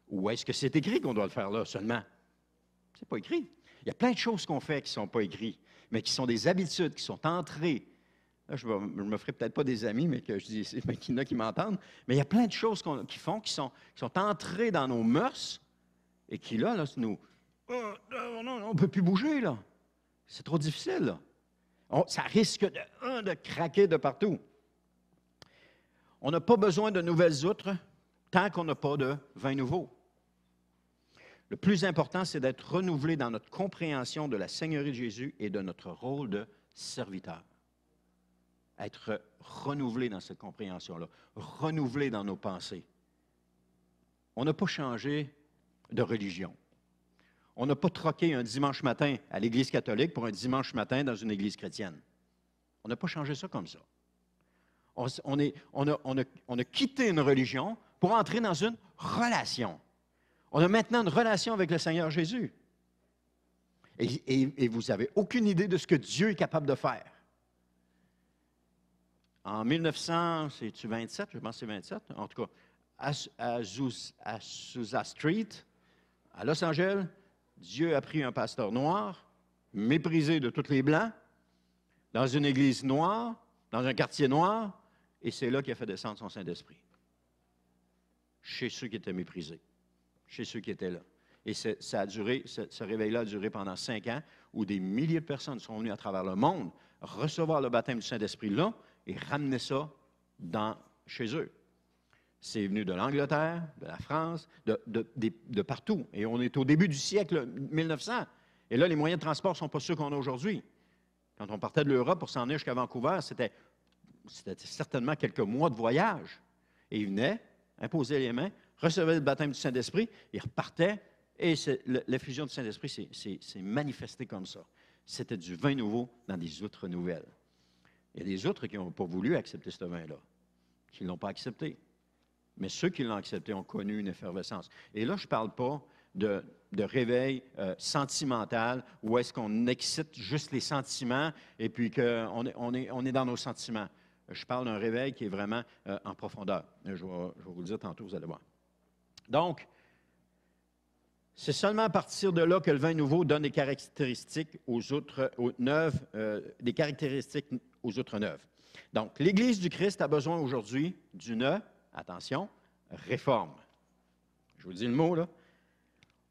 Ou est-ce que c'est écrit qu'on doit le faire là seulement? C'est pas écrit. Il y a plein de choses qu'on fait qui ne sont pas écrites, mais qui sont des habitudes, qui sont entrées. Là, je ne me ferai peut-être pas des amis, mais qu'il y en a qui m'entendent. Mais il y a plein de choses qui sont entrées dans nos mœurs et qui, là nous... non, on ne peut plus bouger, là. C'est trop difficile, là. Ça risque de craquer de partout. On n'a pas besoin de nouvelles outres tant qu'on n'a pas de vin nouveau. Le plus important, c'est d'être renouvelé dans notre compréhension de la Seigneurie de Jésus et de notre rôle de serviteur. Être renouvelé dans cette compréhension-là, renouvelé dans nos pensées. On n'a pas changé de religion. On n'a pas troqué un dimanche matin à l'Église catholique pour un dimanche matin dans une Église chrétienne. On n'a pas changé ça comme ça. On a quitté une religion pour entrer dans une relation. On a maintenant une relation avec le Seigneur Jésus. Et vous n'avez aucune idée de ce que Dieu est capable de faire. En 1927, je pense que c'est 27, en tout cas, à Azusa Street, à Los Angeles, Dieu a pris un pasteur noir, méprisé de tous les Blancs, dans une église noire, dans un quartier noir, et c'est là qu'il a fait descendre son Saint-Esprit. Chez ceux qui étaient méprisés, chez ceux qui étaient là. Et ça a duré, ce réveil-là a duré pendant 5 ans, où des milliers de personnes sont venues à travers le monde recevoir le baptême du Saint-Esprit là et ramener ça chez eux. C'est venu de l'Angleterre, de la France, de partout. Et on est au début du siècle 1900. Et là, les moyens de transport ne sont pas ceux qu'on a aujourd'hui. Quand on partait de l'Europe pour s'en aller jusqu'à Vancouver, c'était certainement quelques mois de voyage. Et ils venaient, imposaient les mains, recevaient le baptême du Saint-Esprit, ils repartaient, et l'effusion du Saint-Esprit s'est manifestée comme ça. C'était du vin nouveau dans des outres nouvelles. Il y a des outres qui n'ont pas voulu accepter ce vin-là, qui ne l'ont pas accepté. Mais ceux qui l'ont accepté ont connu une effervescence. Et là, je ne parle pas de réveil sentimental où est-ce qu'on excite juste les sentiments et puis qu'on est dans nos sentiments. Je parle d'un réveil qui est vraiment en profondeur. Je vais vous le dire tantôt, vous allez voir. Donc, c'est seulement à partir de là que le vin nouveau donne des caractéristiques aux outres neuves, des caractéristiques aux outres neuves. Donc, l'Église du Christ a besoin aujourd'hui d'une, attention, réforme. Je vous dis le mot, là.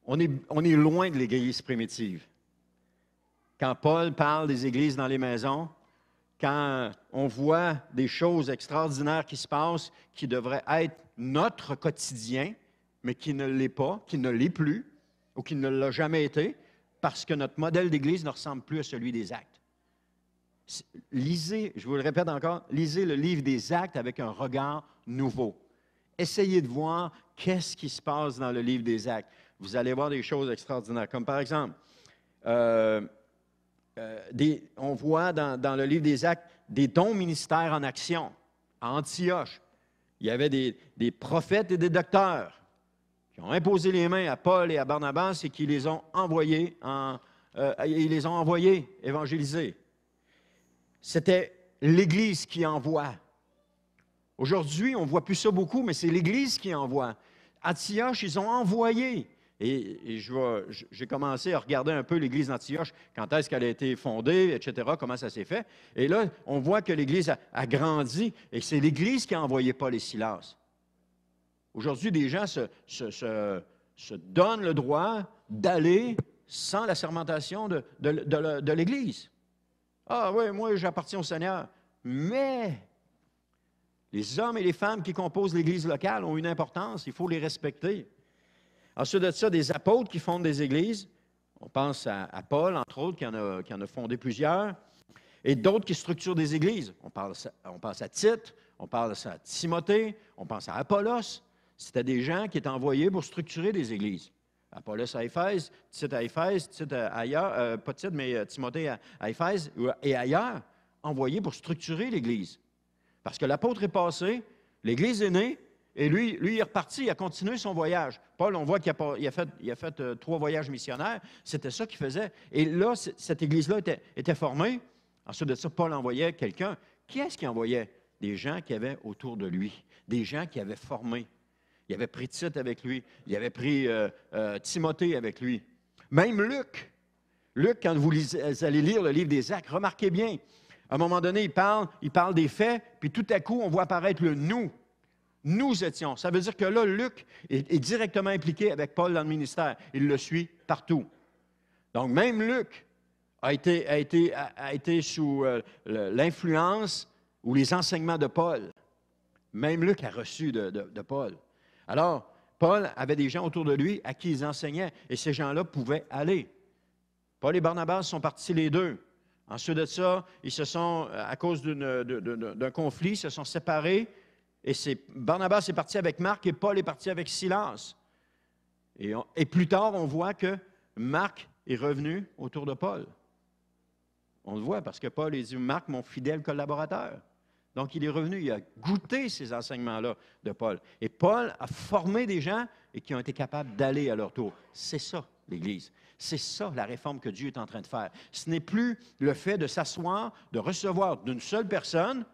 On est loin de l'Église primitive. Quand Paul parle des églises dans les maisons, quand on voit des choses extraordinaires qui se passent, qui devraient être notre quotidien, mais qui ne l'est pas, qui ne l'est plus, ou qui ne l'a jamais été, parce que notre modèle d'Église ne ressemble plus à celui des Actes. Lisez, je vous le répète encore, lisez le livre des Actes avec un regard nouveau. Essayez de voir qu'est-ce qui se passe dans le livre des Actes. Vous allez voir des choses extraordinaires, comme par exemple, on voit dans le livre des Actes des dons ministères en action. À Antioche, il y avait des prophètes et des docteurs qui ont imposé les mains à Paul et à Barnabas et qui les ont envoyés, évangéliser. C'était l'Église qui envoie. Aujourd'hui, on ne voit plus ça beaucoup, mais c'est l'Église qui envoie. Antioche, ils ont envoyé. Et j'ai commencé à regarder un peu l'Église d'Antioche, quand est-ce qu'elle a été fondée, etc., comment ça s'est fait. Et là, on voit que l'Église a grandi et c'est l'Église qui a envoyé Paul et Silas. Aujourd'hui, des gens se donnent le droit d'aller sans la sermentation de l'Église. Ah oui, moi, j'appartiens au Seigneur. Mais les hommes et les femmes qui composent l'Église locale ont une importance, il faut les respecter. Ensuite de ça, des apôtres qui fondent des églises. On pense à Paul, entre autres, qui en a fondé plusieurs. Et d'autres qui structurent des églises. On pense à Tite, on pense à Timothée, on pense à Apollos. C'était des gens qui étaient envoyés pour structurer des églises. Apollos à Éphèse, Tite à Éphèse, Tite ailleurs, pas Tite, mais Timothée à Éphèse et ailleurs, envoyés pour structurer l'Église. Parce que l'apôtre est passé, l'Église est née, et lui, il est reparti, il a continué son voyage. Paul, on voit qu'il a fait 3 voyages missionnaires. C'était ça qu'il faisait. Et là, cette Église-là était formée. Ensuite de ça, Paul envoyait quelqu'un. Qui est-ce qu'il envoyait? Des gens qui avaient autour de lui, des gens qui avaient formé. Il avait pris Tite avec lui, il avait pris Timothée avec lui. Même Luc. Luc, quand vous allez lire le livre des Actes, remarquez bien, à un moment donné, il parle des faits, puis tout à coup, on voit apparaître le « nous ». Nous étions. Ça veut dire que là, Luc est directement impliqué avec Paul dans le ministère. Il le suit partout. Donc, même Luc a été sous l'influence ou les enseignements de Paul. Même Luc a reçu de Paul. Alors, Paul avait des gens autour de lui à qui il enseignait, et ces gens-là pouvaient aller. Paul et Barnabas sont partis les deux. Ensuite de ça, ils se sont, à cause d'un conflit, se sont séparés, et Barnabas est parti avec Marc et Paul est parti avec Silas. Et plus tard, on voit que Marc est revenu autour de Paul. On le voit parce que Paul a dit « Marc, mon fidèle collaborateur ». Donc, il est revenu, il a goûté ces enseignements-là de Paul. Et Paul a formé des gens et qui ont été capables d'aller à leur tour. C'est ça, l'Église. C'est ça, la réforme que Dieu est en train de faire. Ce n'est plus le fait de s'asseoir, de recevoir d'une seule personne,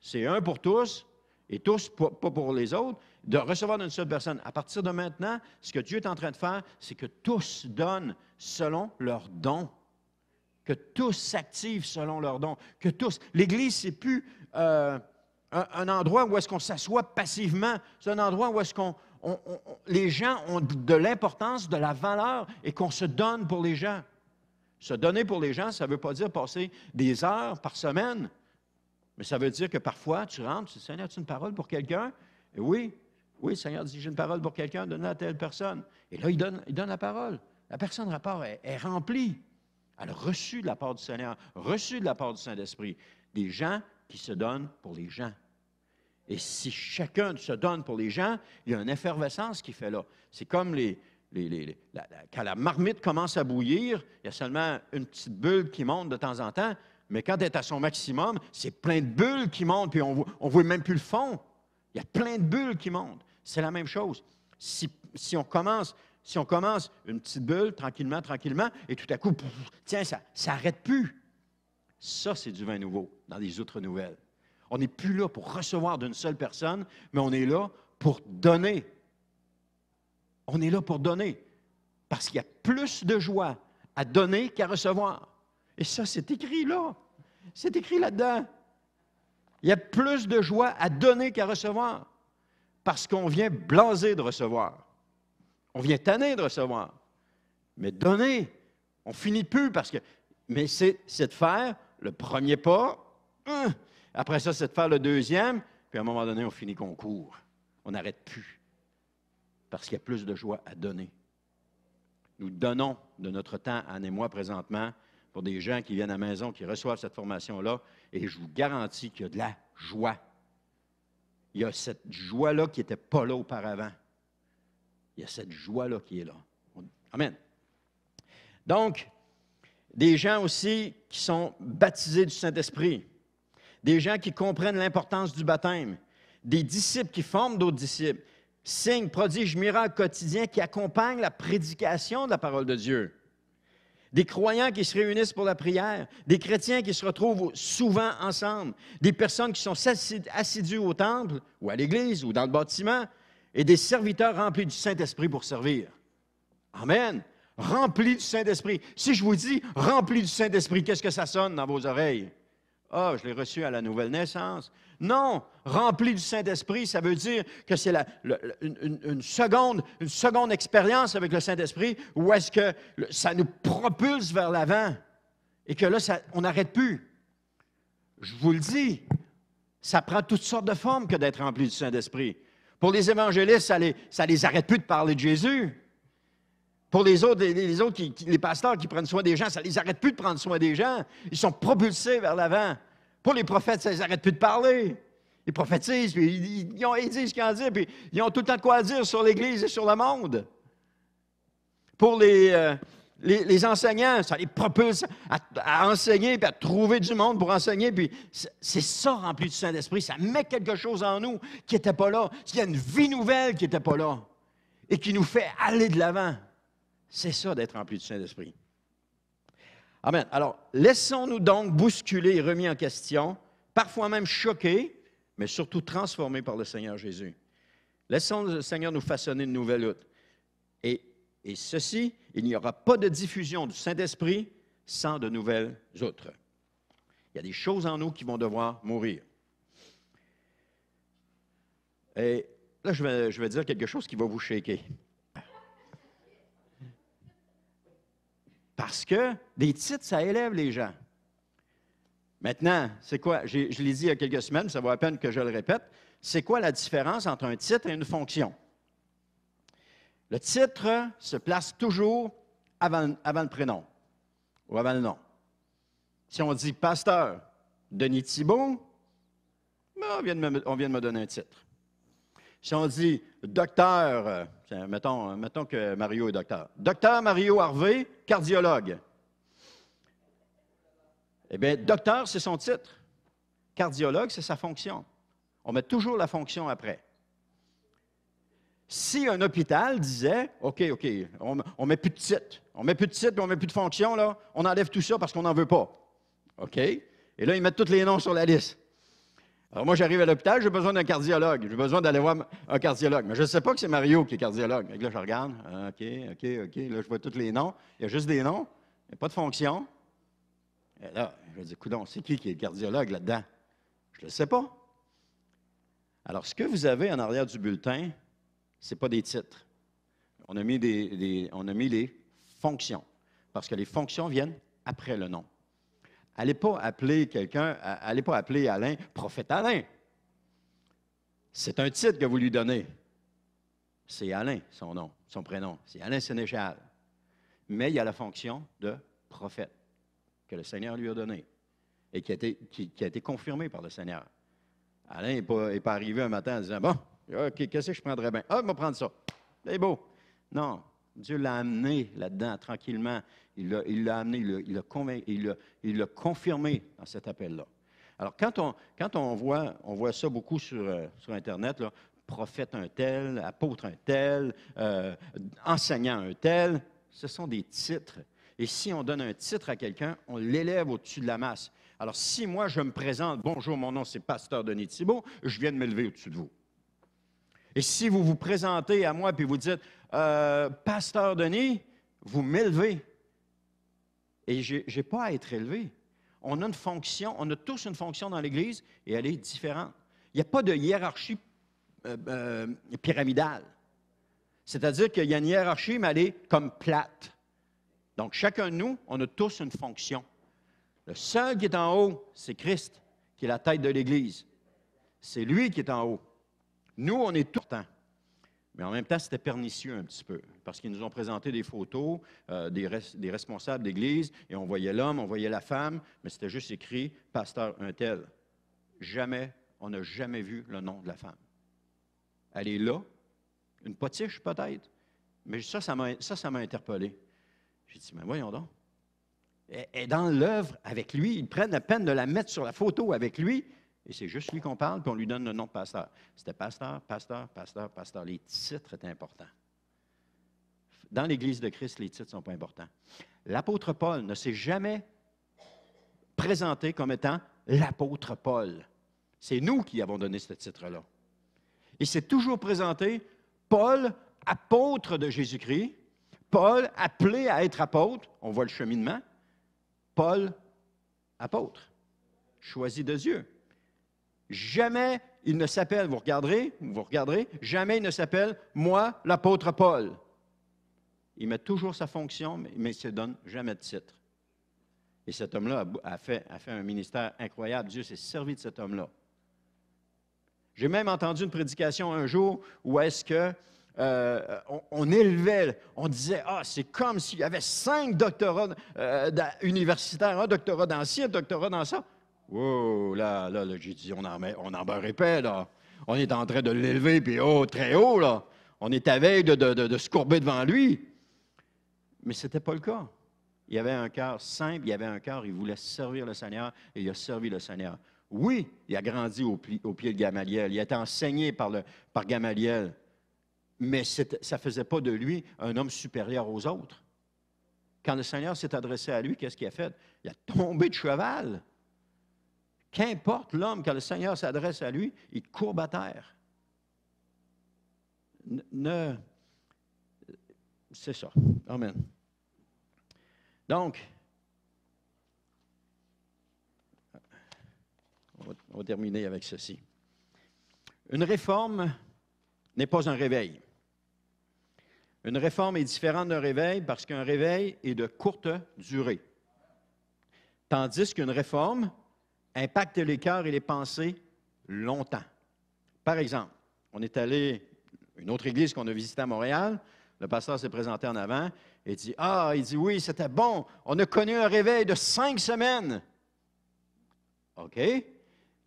c'est un pour tous, et tous pas pour les autres, de recevoir d'une seule personne. À partir de maintenant, ce que Dieu est en train de faire, c'est que tous donnent selon leurs dons. Que tous s'activent selon leurs dons. Que tous. L'Église, ce n'est plus un endroit où est-ce qu'on s'assoit passivement. C'est un endroit où est-ce les gens ont de l'importance, de la valeur et qu'on se donne pour les gens. Se donner pour les gens, ça ne veut pas dire passer des heures par semaine, mais ça veut dire que parfois, tu rentres, tu dis, Seigneur, as-tu une parole pour quelqu'un? Et oui, Seigneur dit, j'ai une parole pour quelqu'un, donne-la à telle personne. Et là, il donne la parole. La personne rapport est remplie. Elle a reçu de la part du Seigneur, reçu de la part du Saint-Esprit, des gens qui se donnent pour les gens. Et si chacun se donne pour les gens, il y a une effervescence qui fait là. C'est comme quand la marmite commence à bouillir, il y a seulement une petite bulle qui monte de temps en temps, mais quand elle est à son maximum, c'est plein de bulles qui montent, puis on ne voit même plus le fond. Il y a plein de bulles qui montent. C'est la même chose. Si on commence une petite bulle, tranquillement, et tout à coup, tiens, ça n'arrête plus. Ça, c'est du vin nouveau dans les autres nouvelles. On n'est plus là pour recevoir d'une seule personne, mais on est là pour donner. On est là pour donner. Parce qu'il y a plus de joie à donner qu'à recevoir. Et ça, c'est écrit là. C'est écrit là-dedans. Il y a plus de joie à donner qu'à recevoir. Parce qu'on vient blasé de recevoir. On vient tanné de recevoir. Mais donner, on finit plus parce que... Mais c'est de faire le premier pas. Après ça, c'est de faire le deuxième. Puis à un moment donné, on finit qu'on court. On n'arrête plus. Parce qu'il y a plus de joie à donner. Nous donnons de notre temps, Anne et moi, présentement, pour des gens qui viennent à la maison, qui reçoivent cette formation-là. Et je vous garantis qu'il y a de la joie. Il y a cette joie-là qui n'était pas là auparavant. Il y a cette joie-là qui est là. Amen. Donc, des gens aussi qui sont baptisés du Saint-Esprit, des gens qui comprennent l'importance du baptême, des disciples qui forment d'autres disciples, signes, prodiges, miracles quotidiens qui accompagnent la prédication de la parole de Dieu, des croyants qui se réunissent pour la prière, des chrétiens qui se retrouvent souvent ensemble, des personnes qui sont assidues au temple ou à l'église ou dans le bâtiment, et des serviteurs remplis du Saint-Esprit pour servir. Amen. Remplis du Saint-Esprit. Si je vous dis remplis du Saint-Esprit, qu'est-ce que ça sonne dans vos oreilles? Ah, je l'ai reçu à la nouvelle naissance. Non, rempli du Saint-Esprit, ça veut dire que c'est une seconde expérience avec le Saint-Esprit où est-ce que ça nous propulse vers l'avant et que là, on n'arrête plus. Je vous le dis, ça prend toutes sortes de formes que d'être rempli du Saint-Esprit. Pour les évangélistes, ça les arrête plus de parler de Jésus. Pour les autres, les pasteurs qui prennent soin des gens, ça ne les arrête plus de prendre soin des gens. Ils sont propulsés vers l'avant. Pour les prophètes, ça ne les arrête plus de parler. Ils prophétisent, puis ils disent ce qu'ils ont à dire, puis ils ont tout le temps de quoi dire sur l'Église et sur le monde. Pour les enseignants, ça les propulse à enseigner, puis à trouver du monde pour enseigner, puis c'est ça rempli du Saint-Esprit. Ça met quelque chose en nous qui n'était pas là. Il y a une vie nouvelle qui n'était pas là et qui nous fait aller de l'avant. C'est ça d'être rempli du Saint-Esprit. Amen. Alors, laissons-nous donc bousculer et remis en question, parfois même choqués, mais surtout transformés par le Seigneur Jésus. Laissons le Seigneur nous façonner une nouvelle outre. Et ceci, il n'y aura pas de diffusion du Saint-Esprit sans de nouvelles outres. Il y a des choses en nous qui vont devoir mourir. Et là, je vais dire quelque chose qui va vous shaker. Parce que des titres, ça élève les gens. Maintenant, c'est quoi? Je l'ai dit il y a quelques semaines, ça vaut la peine que je le répète. C'est quoi la différence entre un titre et une fonction? Le titre se place toujours avant le prénom ou avant le nom. Si on dit pasteur Denis Thibault, ben, on vient de me donner un titre. Si on dit docteur, mettons que Mario est docteur. Docteur Mario Harvey, cardiologue. Eh bien, docteur, c'est son titre. Cardiologue, c'est sa fonction. On met toujours la fonction après. Si un hôpital disait, OK, on met plus de titre, on met plus de titre, on met plus de fonction, là, on enlève tout ça parce qu'on n'en veut pas. OK? Et là, ils mettent tous les noms sur la liste. Alors moi, j'arrive à l'hôpital, j'ai besoin d'un cardiologue. J'ai besoin d'aller voir un cardiologue. Mais je ne sais pas que c'est Mario qui est cardiologue. Et là, je regarde. OK. Là, je vois tous les noms. Il y a juste des noms. Il n'y a pas de fonction. Et là, je me dis, coudonc, c'est qui est cardiologue là-dedans? Je ne le sais pas. Alors, ce que vous avez en arrière du bulletin, ce n'est pas des titres. On a mis les fonctions. Parce que les fonctions viennent après le nom. Allez pas appeler Alain, prophète Alain. C'est un titre que vous lui donnez. C'est Alain, son nom, son prénom. C'est Alain Sénéchal. Mais il y a la fonction de prophète que le Seigneur lui a donnée et qui a été confirmée par le Seigneur. Alain n'est pas arrivé un matin en disant, bon, OK, qu'est-ce que je prendrais bien? Ah, je vais prendre ça. C'est beau. Non. Dieu l'a amené là-dedans tranquillement. Il l'a amené, il l'a confirmé dans cet appel-là. Alors, quand on voit ça beaucoup sur Internet, là, prophète un tel, apôtre un tel, enseignant un tel, ce sont des titres. Et si on donne un titre à quelqu'un, on l'élève au-dessus de la masse. Alors, si moi, je me présente, bonjour, mon nom, c'est Pasteur Denis Thibault, je viens de m'élever au-dessus de vous. Et si vous vous présentez à moi et vous dites, Pasteur Denis, vous m'élevez. Et je n'ai pas à être élevé. On a une fonction, on a tous une fonction dans l'Église et elle est différente. Il n'y a pas de hiérarchie pyramidale. C'est-à-dire qu'il y a une hiérarchie, mais elle est comme plate. Donc, chacun de nous, on a tous une fonction. Le seul qui est en haut, c'est Christ, qui est la tête de l'Église. C'est lui qui est en haut. Nous, on est tout le temps. Mais en même temps, c'était pernicieux un petit peu, parce qu'ils nous ont présenté des photos des responsables d'Église, et on voyait l'homme, on voyait la femme, mais c'était juste écrit « Pasteur un tel ». On n'a jamais vu le nom de la femme. Elle est là, une potiche peut-être, mais ça m'a interpellé. J'ai dit, mais voyons donc. Elle est dans l'œuvre avec lui, ils prennent la peine de la mettre sur la photo avec lui, et c'est juste lui qu'on parle, puis on lui donne le nom de pasteur. C'était pasteur. Les titres étaient importants. Dans l'Église de Christ, les titres ne sont pas importants. L'apôtre Paul ne s'est jamais présenté comme étant l'apôtre Paul. C'est nous qui avons donné ce titre-là. Il s'est toujours présenté Paul, apôtre de Jésus-Christ, Paul, appelé à être apôtre, on voit le cheminement, Paul, apôtre, choisi de Dieu. Jamais il ne s'appelle, vous regarderez, jamais il ne s'appelle « moi, l'apôtre Paul ». Il met toujours sa fonction, mais il ne se donne jamais de titre. Et cet homme-là a fait un ministère incroyable. Dieu s'est servi de cet homme-là. J'ai même entendu une prédication un jour où est-ce que on élevait, on disait, c'est comme s'il y avait 5 doctorats universitaires, un doctorat dans ci, un doctorat dans ça. Wow, là, j'ai dit, on n'en beurrait pas, là. On est en train de l'élever, puis très haut, là. On est à veille de se courber devant lui. Mais ce n'était pas le cas. Il y avait un cœur simple, il voulait servir le Seigneur, et il a servi le Seigneur. Oui, il a grandi au pied de Gamaliel, il a été enseigné par Gamaliel, mais ça ne faisait pas de lui un homme supérieur aux autres. Quand le Seigneur s'est adressé à lui, qu'est-ce qu'il a fait? Il a tombé de cheval. Qu'importe l'homme, quand le Seigneur s'adresse à lui, il courbe à terre. C'est ça. Amen. Donc, on va terminer avec ceci. Une réforme n'est pas un réveil. Une réforme est différente d'un réveil parce qu'un réveil est de courte durée. Tandis qu'une réforme impacte les cœurs et les pensées longtemps. Par exemple, on est allé à une autre église qu'on a visitée à Montréal. Le pasteur s'est présenté en avant et dit, il dit, oui, c'était bon. On a connu un réveil de 5 semaines. OK.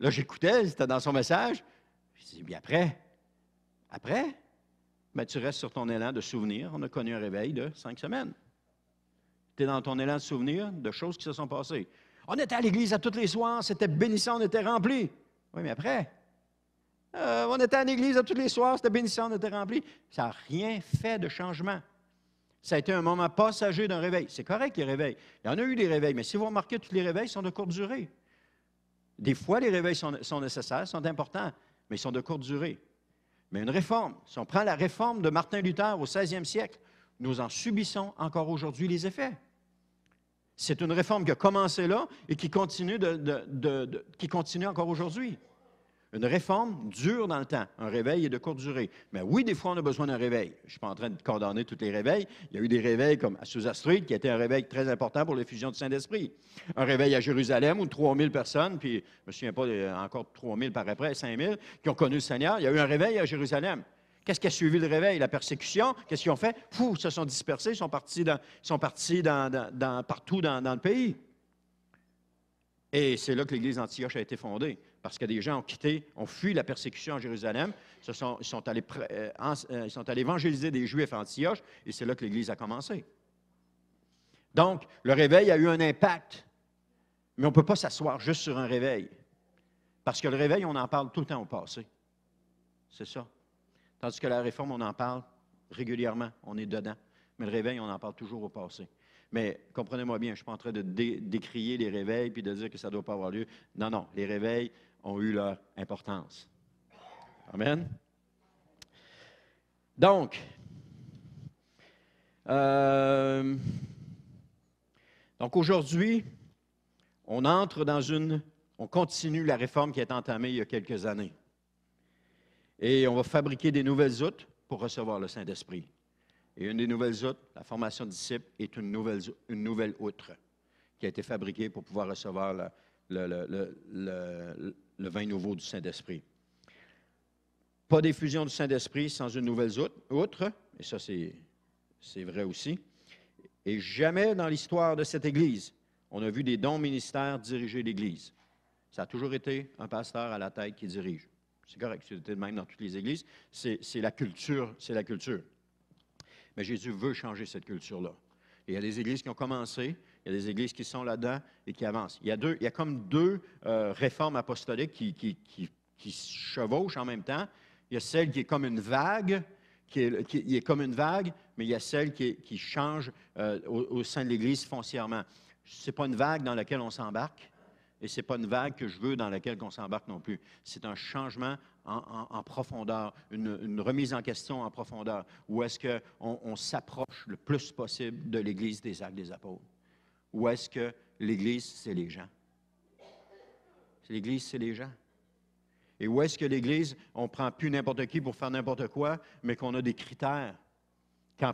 Là, j'écoutais, c'était dans son message. Je dis, bien après? Après? Ben, tu restes sur ton élan de souvenir. On a connu un réveil de 5 semaines. Tu es dans ton élan de souvenir de choses qui se sont passées. On était à l'église à tous les soirs, c'était bénissant, on était remplis. Oui, mais après? On était à l'église à tous les soirs, c'était bénissant, on était remplis. Ça n'a rien fait de changement. Ça a été un moment passager d'un réveil. C'est correct, les réveils. Il y en a eu des réveils, mais si vous remarquez, tous les réveils sont de courte durée. Des fois, les réveils sont nécessaires, sont importants, mais ils sont de courte durée. Mais une réforme, si on prend la réforme de Martin Luther au 16e siècle, nous en subissons encore aujourd'hui les effets. C'est une réforme qui a commencé là et qui continue, qui continue encore aujourd'hui. Une réforme dure dans le temps. Un réveil est de courte durée. Mais oui, des fois, on a besoin d'un réveil. Je ne suis pas en train de condamner tous les réveils. Il y a eu des réveils comme à Azusa Street, qui a été un réveil très important pour l'effusion du Saint-Esprit. Un réveil à Jérusalem où 3000 personnes, puis je ne me souviens pas encore 3000 par après, 5000, qui ont connu le Seigneur. Il y a eu un réveil à Jérusalem. Qu'est-ce qui a suivi le réveil? La persécution. Qu'est-ce qu'ils ont fait? Ils se sont dispersés, ils sont partis partout dans le pays. Et c'est là que l'Église d'Antioche a été fondée, parce que des gens ont fui la persécution à Jérusalem, ils sont allés évangéliser des Juifs à Antioche, et c'est là que l'Église a commencé. Donc, le réveil a eu un impact, mais on ne peut pas s'asseoir juste sur un réveil, parce que le réveil, on en parle tout le temps au passé. C'est ça. Tandis que la réforme, on en parle régulièrement, on est dedans, mais le réveil, on en parle toujours au passé. Mais comprenez-moi bien, je ne suis pas en train de décrier les réveils puis de dire que ça ne doit pas avoir lieu. Non, non, les réveils ont eu leur importance. Amen. Donc aujourd'hui, on continue la réforme qui a été entamée il y a quelques années. Et on va fabriquer des nouvelles outres pour recevoir le Saint-Esprit. Et une des nouvelles outres, la formation de disciples, est une nouvelle outre qui a été fabriquée pour pouvoir recevoir le vin nouveau du Saint-Esprit. Pas d'effusion du Saint-Esprit sans une nouvelle outre, et ça c'est vrai aussi. Et jamais dans l'histoire de cette Église, on a vu des dons ministères diriger l'Église. Ça a toujours été un pasteur à la tête qui dirige. C'est correct, c'était de même dans toutes les Églises. C'est la culture, c'est la culture. Mais Jésus veut changer cette culture-là. Et il y a des églises qui ont commencé, il y a des églises qui sont là-dedans et qui avancent. Il y a comme deux réformes apostoliques qui chevauchent en même temps. Il y a celle qui est comme une vague, qui est comme une vague, mais il y a celle qui change au sein de l'Église foncièrement. Ce n'est pas une vague dans laquelle on s'embarque, et ce n'est pas une vague que je veux dans laquelle on s'embarque non plus. C'est un changement en profondeur, une remise en question en profondeur, où est-ce qu'on s'approche le plus possible de l'Église des Actes des Apôtres? Où est-ce que l'Église, c'est les gens? L'Église, c'est les gens. Et où est-ce que l'Église, on ne prend plus n'importe qui pour faire n'importe quoi, mais qu'on a des critères? Quand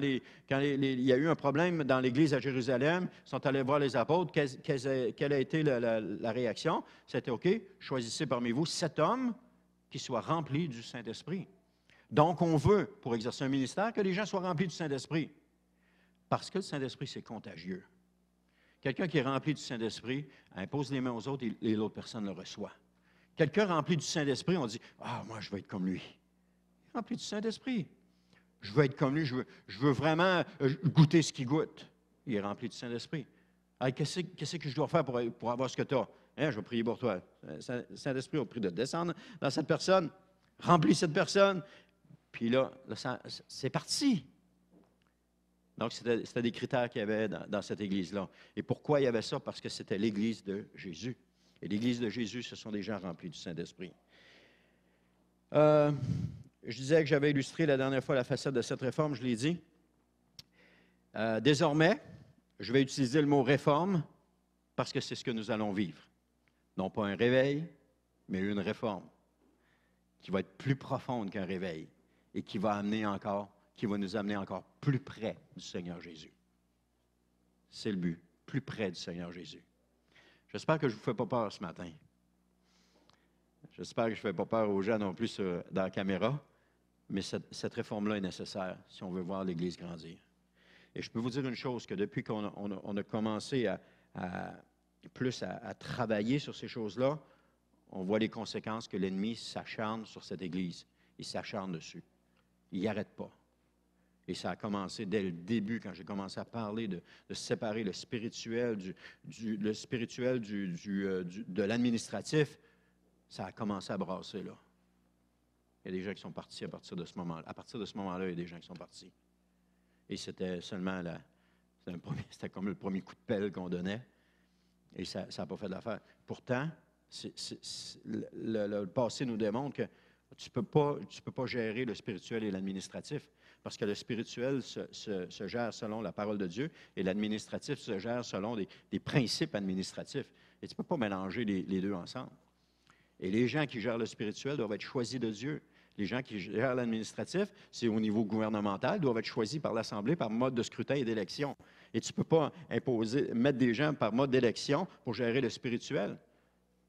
il y a eu un problème dans l'Église à Jérusalem, ils sont allés voir les apôtres, quelle a été la réaction? C'était OK, choisissez parmi vous 7 hommes qui soient remplis du Saint-Esprit. Donc, on veut, pour exercer un ministère, que les gens soient remplis du Saint-Esprit. Parce que le Saint-Esprit, c'est contagieux. Quelqu'un qui est rempli du Saint-Esprit impose les mains aux autres et l'autre personne le reçoit. Quelqu'un rempli du Saint-Esprit, on dit « Ah, moi, je veux être comme lui. » Rempli du Saint-Esprit. Je veux être comme lui, je veux vraiment goûter ce qu'il goûte. Il est rempli du Saint-Esprit. Qu'est-ce que je dois faire pour avoir ce que tu as? Hein, je vais prier pour toi. Le Saint-Esprit a pris de descendre dans cette personne, remplit cette personne, puis là c'est parti. Donc, c'était des critères qu'il y avait dans cette Église-là. Et pourquoi il y avait ça? Parce que c'était l'Église de Jésus. Et l'Église de Jésus, ce sont des gens remplis du Saint-Esprit. Je disais que j'avais illustré la dernière fois la facette de cette réforme, je l'ai dit. Désormais, je vais utiliser le mot réforme parce que c'est ce que nous allons vivre. Non pas un réveil, mais une réforme qui va être plus profonde qu'un réveil et qui va nous amener encore plus près du Seigneur Jésus. C'est le but, plus près du Seigneur Jésus. J'espère que je ne vous fais pas peur ce matin. J'espère que je ne fais pas peur aux gens non plus dans la caméra, mais cette réforme-là est nécessaire si on veut voir l'Église grandir. Et je peux vous dire une chose, que depuis qu'on a commencé à travailler sur ces choses-là, on voit les conséquences que l'ennemi s'acharne sur cette Église. Il s'acharne dessus. Il n'arrête pas. Et ça a commencé dès le début, quand j'ai commencé à parler de séparer le spirituel de l'administratif. Ça a commencé à brasser, là. Il y a des gens qui sont partis à partir de ce moment-là. À partir de ce moment-là, il y a des gens qui sont partis. Et c'était seulement c'était comme le premier coup de pelle qu'on donnait. Et ça n'a pas fait de l'affaire. Pourtant, le passé nous démontre que tu peux pas gérer le spirituel et l'administratif. Parce que le spirituel se gère selon la parole de Dieu et l'administratif se gère selon des principes administratifs. Et tu ne peux pas mélanger les deux ensemble. Et les gens qui gèrent le spirituel doivent être choisis de Dieu. Les gens qui gèrent l'administratif, c'est au niveau gouvernemental, doivent être choisis par l'Assemblée par mode de scrutin et d'élection. Et tu ne peux pas mettre des gens par mode d'élection pour gérer le spirituel.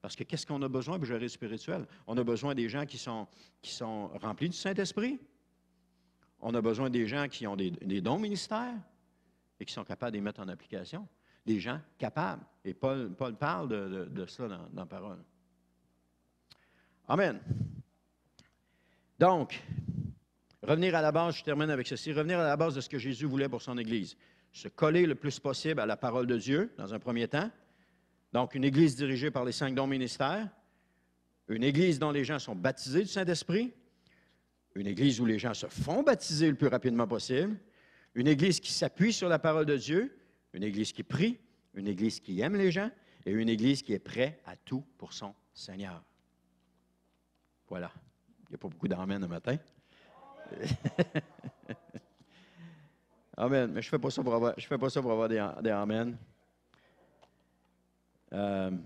Parce que qu'est-ce qu'on a besoin pour gérer le spirituel? On a besoin des gens qui sont remplis du Saint-Esprit. On a besoin des gens qui ont des dons ministères et qui sont capables de les mettre en application. Des gens capables. Et Paul parle de cela dans la parole. Amen. Donc, revenir à la base, je termine avec ceci, revenir à la base de ce que Jésus voulait pour son Église. Se coller le plus possible à la parole de Dieu, dans un premier temps. Donc, une Église dirigée par les 5 dons ministères. Une Église dont les gens sont baptisés du Saint-Esprit. Une Église où les gens se font baptiser le plus rapidement possible. Une Église qui s'appuie sur la parole de Dieu. Une Église qui prie. Une Église qui aime les gens. Et une Église qui est prête à tout pour son Seigneur. Voilà. Il n'y a pas beaucoup d'amen le matin. Amen. Mais je ne fais pas ça pour avoir des amen. Amen.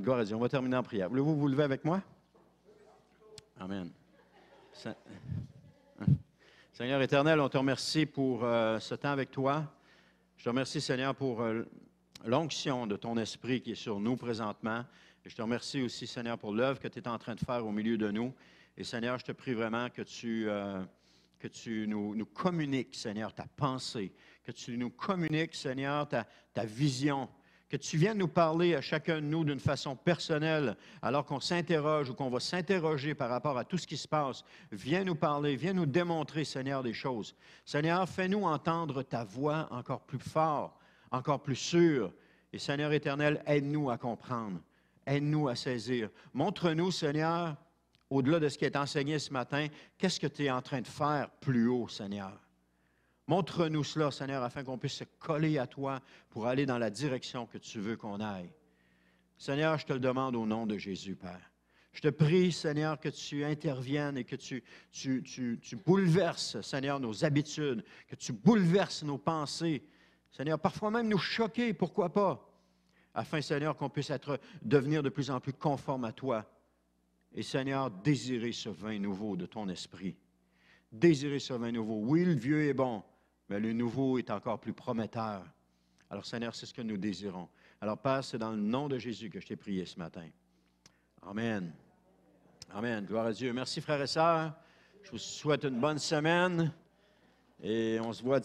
Gloire à Dieu. On va terminer en prière. Voulez-vous vous lever avec moi? Amen. Seigneur éternel, on te remercie pour ce temps avec toi. Je te remercie, Seigneur, pour l'onction de ton esprit qui est sur nous présentement. Et je te remercie aussi, Seigneur, pour l'œuvre que tu es en train de faire au milieu de nous. Et Seigneur, je te prie vraiment que tu nous communiques, Seigneur, ta pensée, que tu nous communiques, Seigneur, ta vision, que tu viennes nous parler à chacun de nous d'une façon personnelle, alors qu'on s'interroge ou qu'on va s'interroger par rapport à tout ce qui se passe. Viens nous parler, viens nous démontrer, Seigneur, des choses. Seigneur, fais-nous entendre ta voix encore plus fort, encore plus sûre. Et Seigneur éternel, aide-nous à comprendre, aide-nous à saisir. Montre-nous, Seigneur, au-delà de ce qui est enseigné ce matin, qu'est-ce que tu es en train de faire plus haut, Seigneur? Montre-nous cela, Seigneur, afin qu'on puisse se coller à toi pour aller dans la direction que tu veux qu'on aille. Seigneur, je te le demande au nom de Jésus, Père. Je te prie, Seigneur, que tu interviennes et que tu bouleverses, Seigneur, nos habitudes, que tu bouleverses nos pensées. Seigneur, parfois même nous choquer, pourquoi pas? Afin, Seigneur, qu'on puisse devenir de plus en plus conforme à toi. Et Seigneur, désirer ce vin nouveau de ton esprit. Désirer ce vin nouveau. Oui, le vieux est bon, mais le nouveau est encore plus prometteur. Alors, Seigneur, c'est ce que nous désirons. Alors, Père, c'est dans le nom de Jésus que je t'ai prié ce matin. Amen. Amen. Gloire à Dieu. Merci, frères et sœurs. Je vous souhaite une bonne semaine et on se voit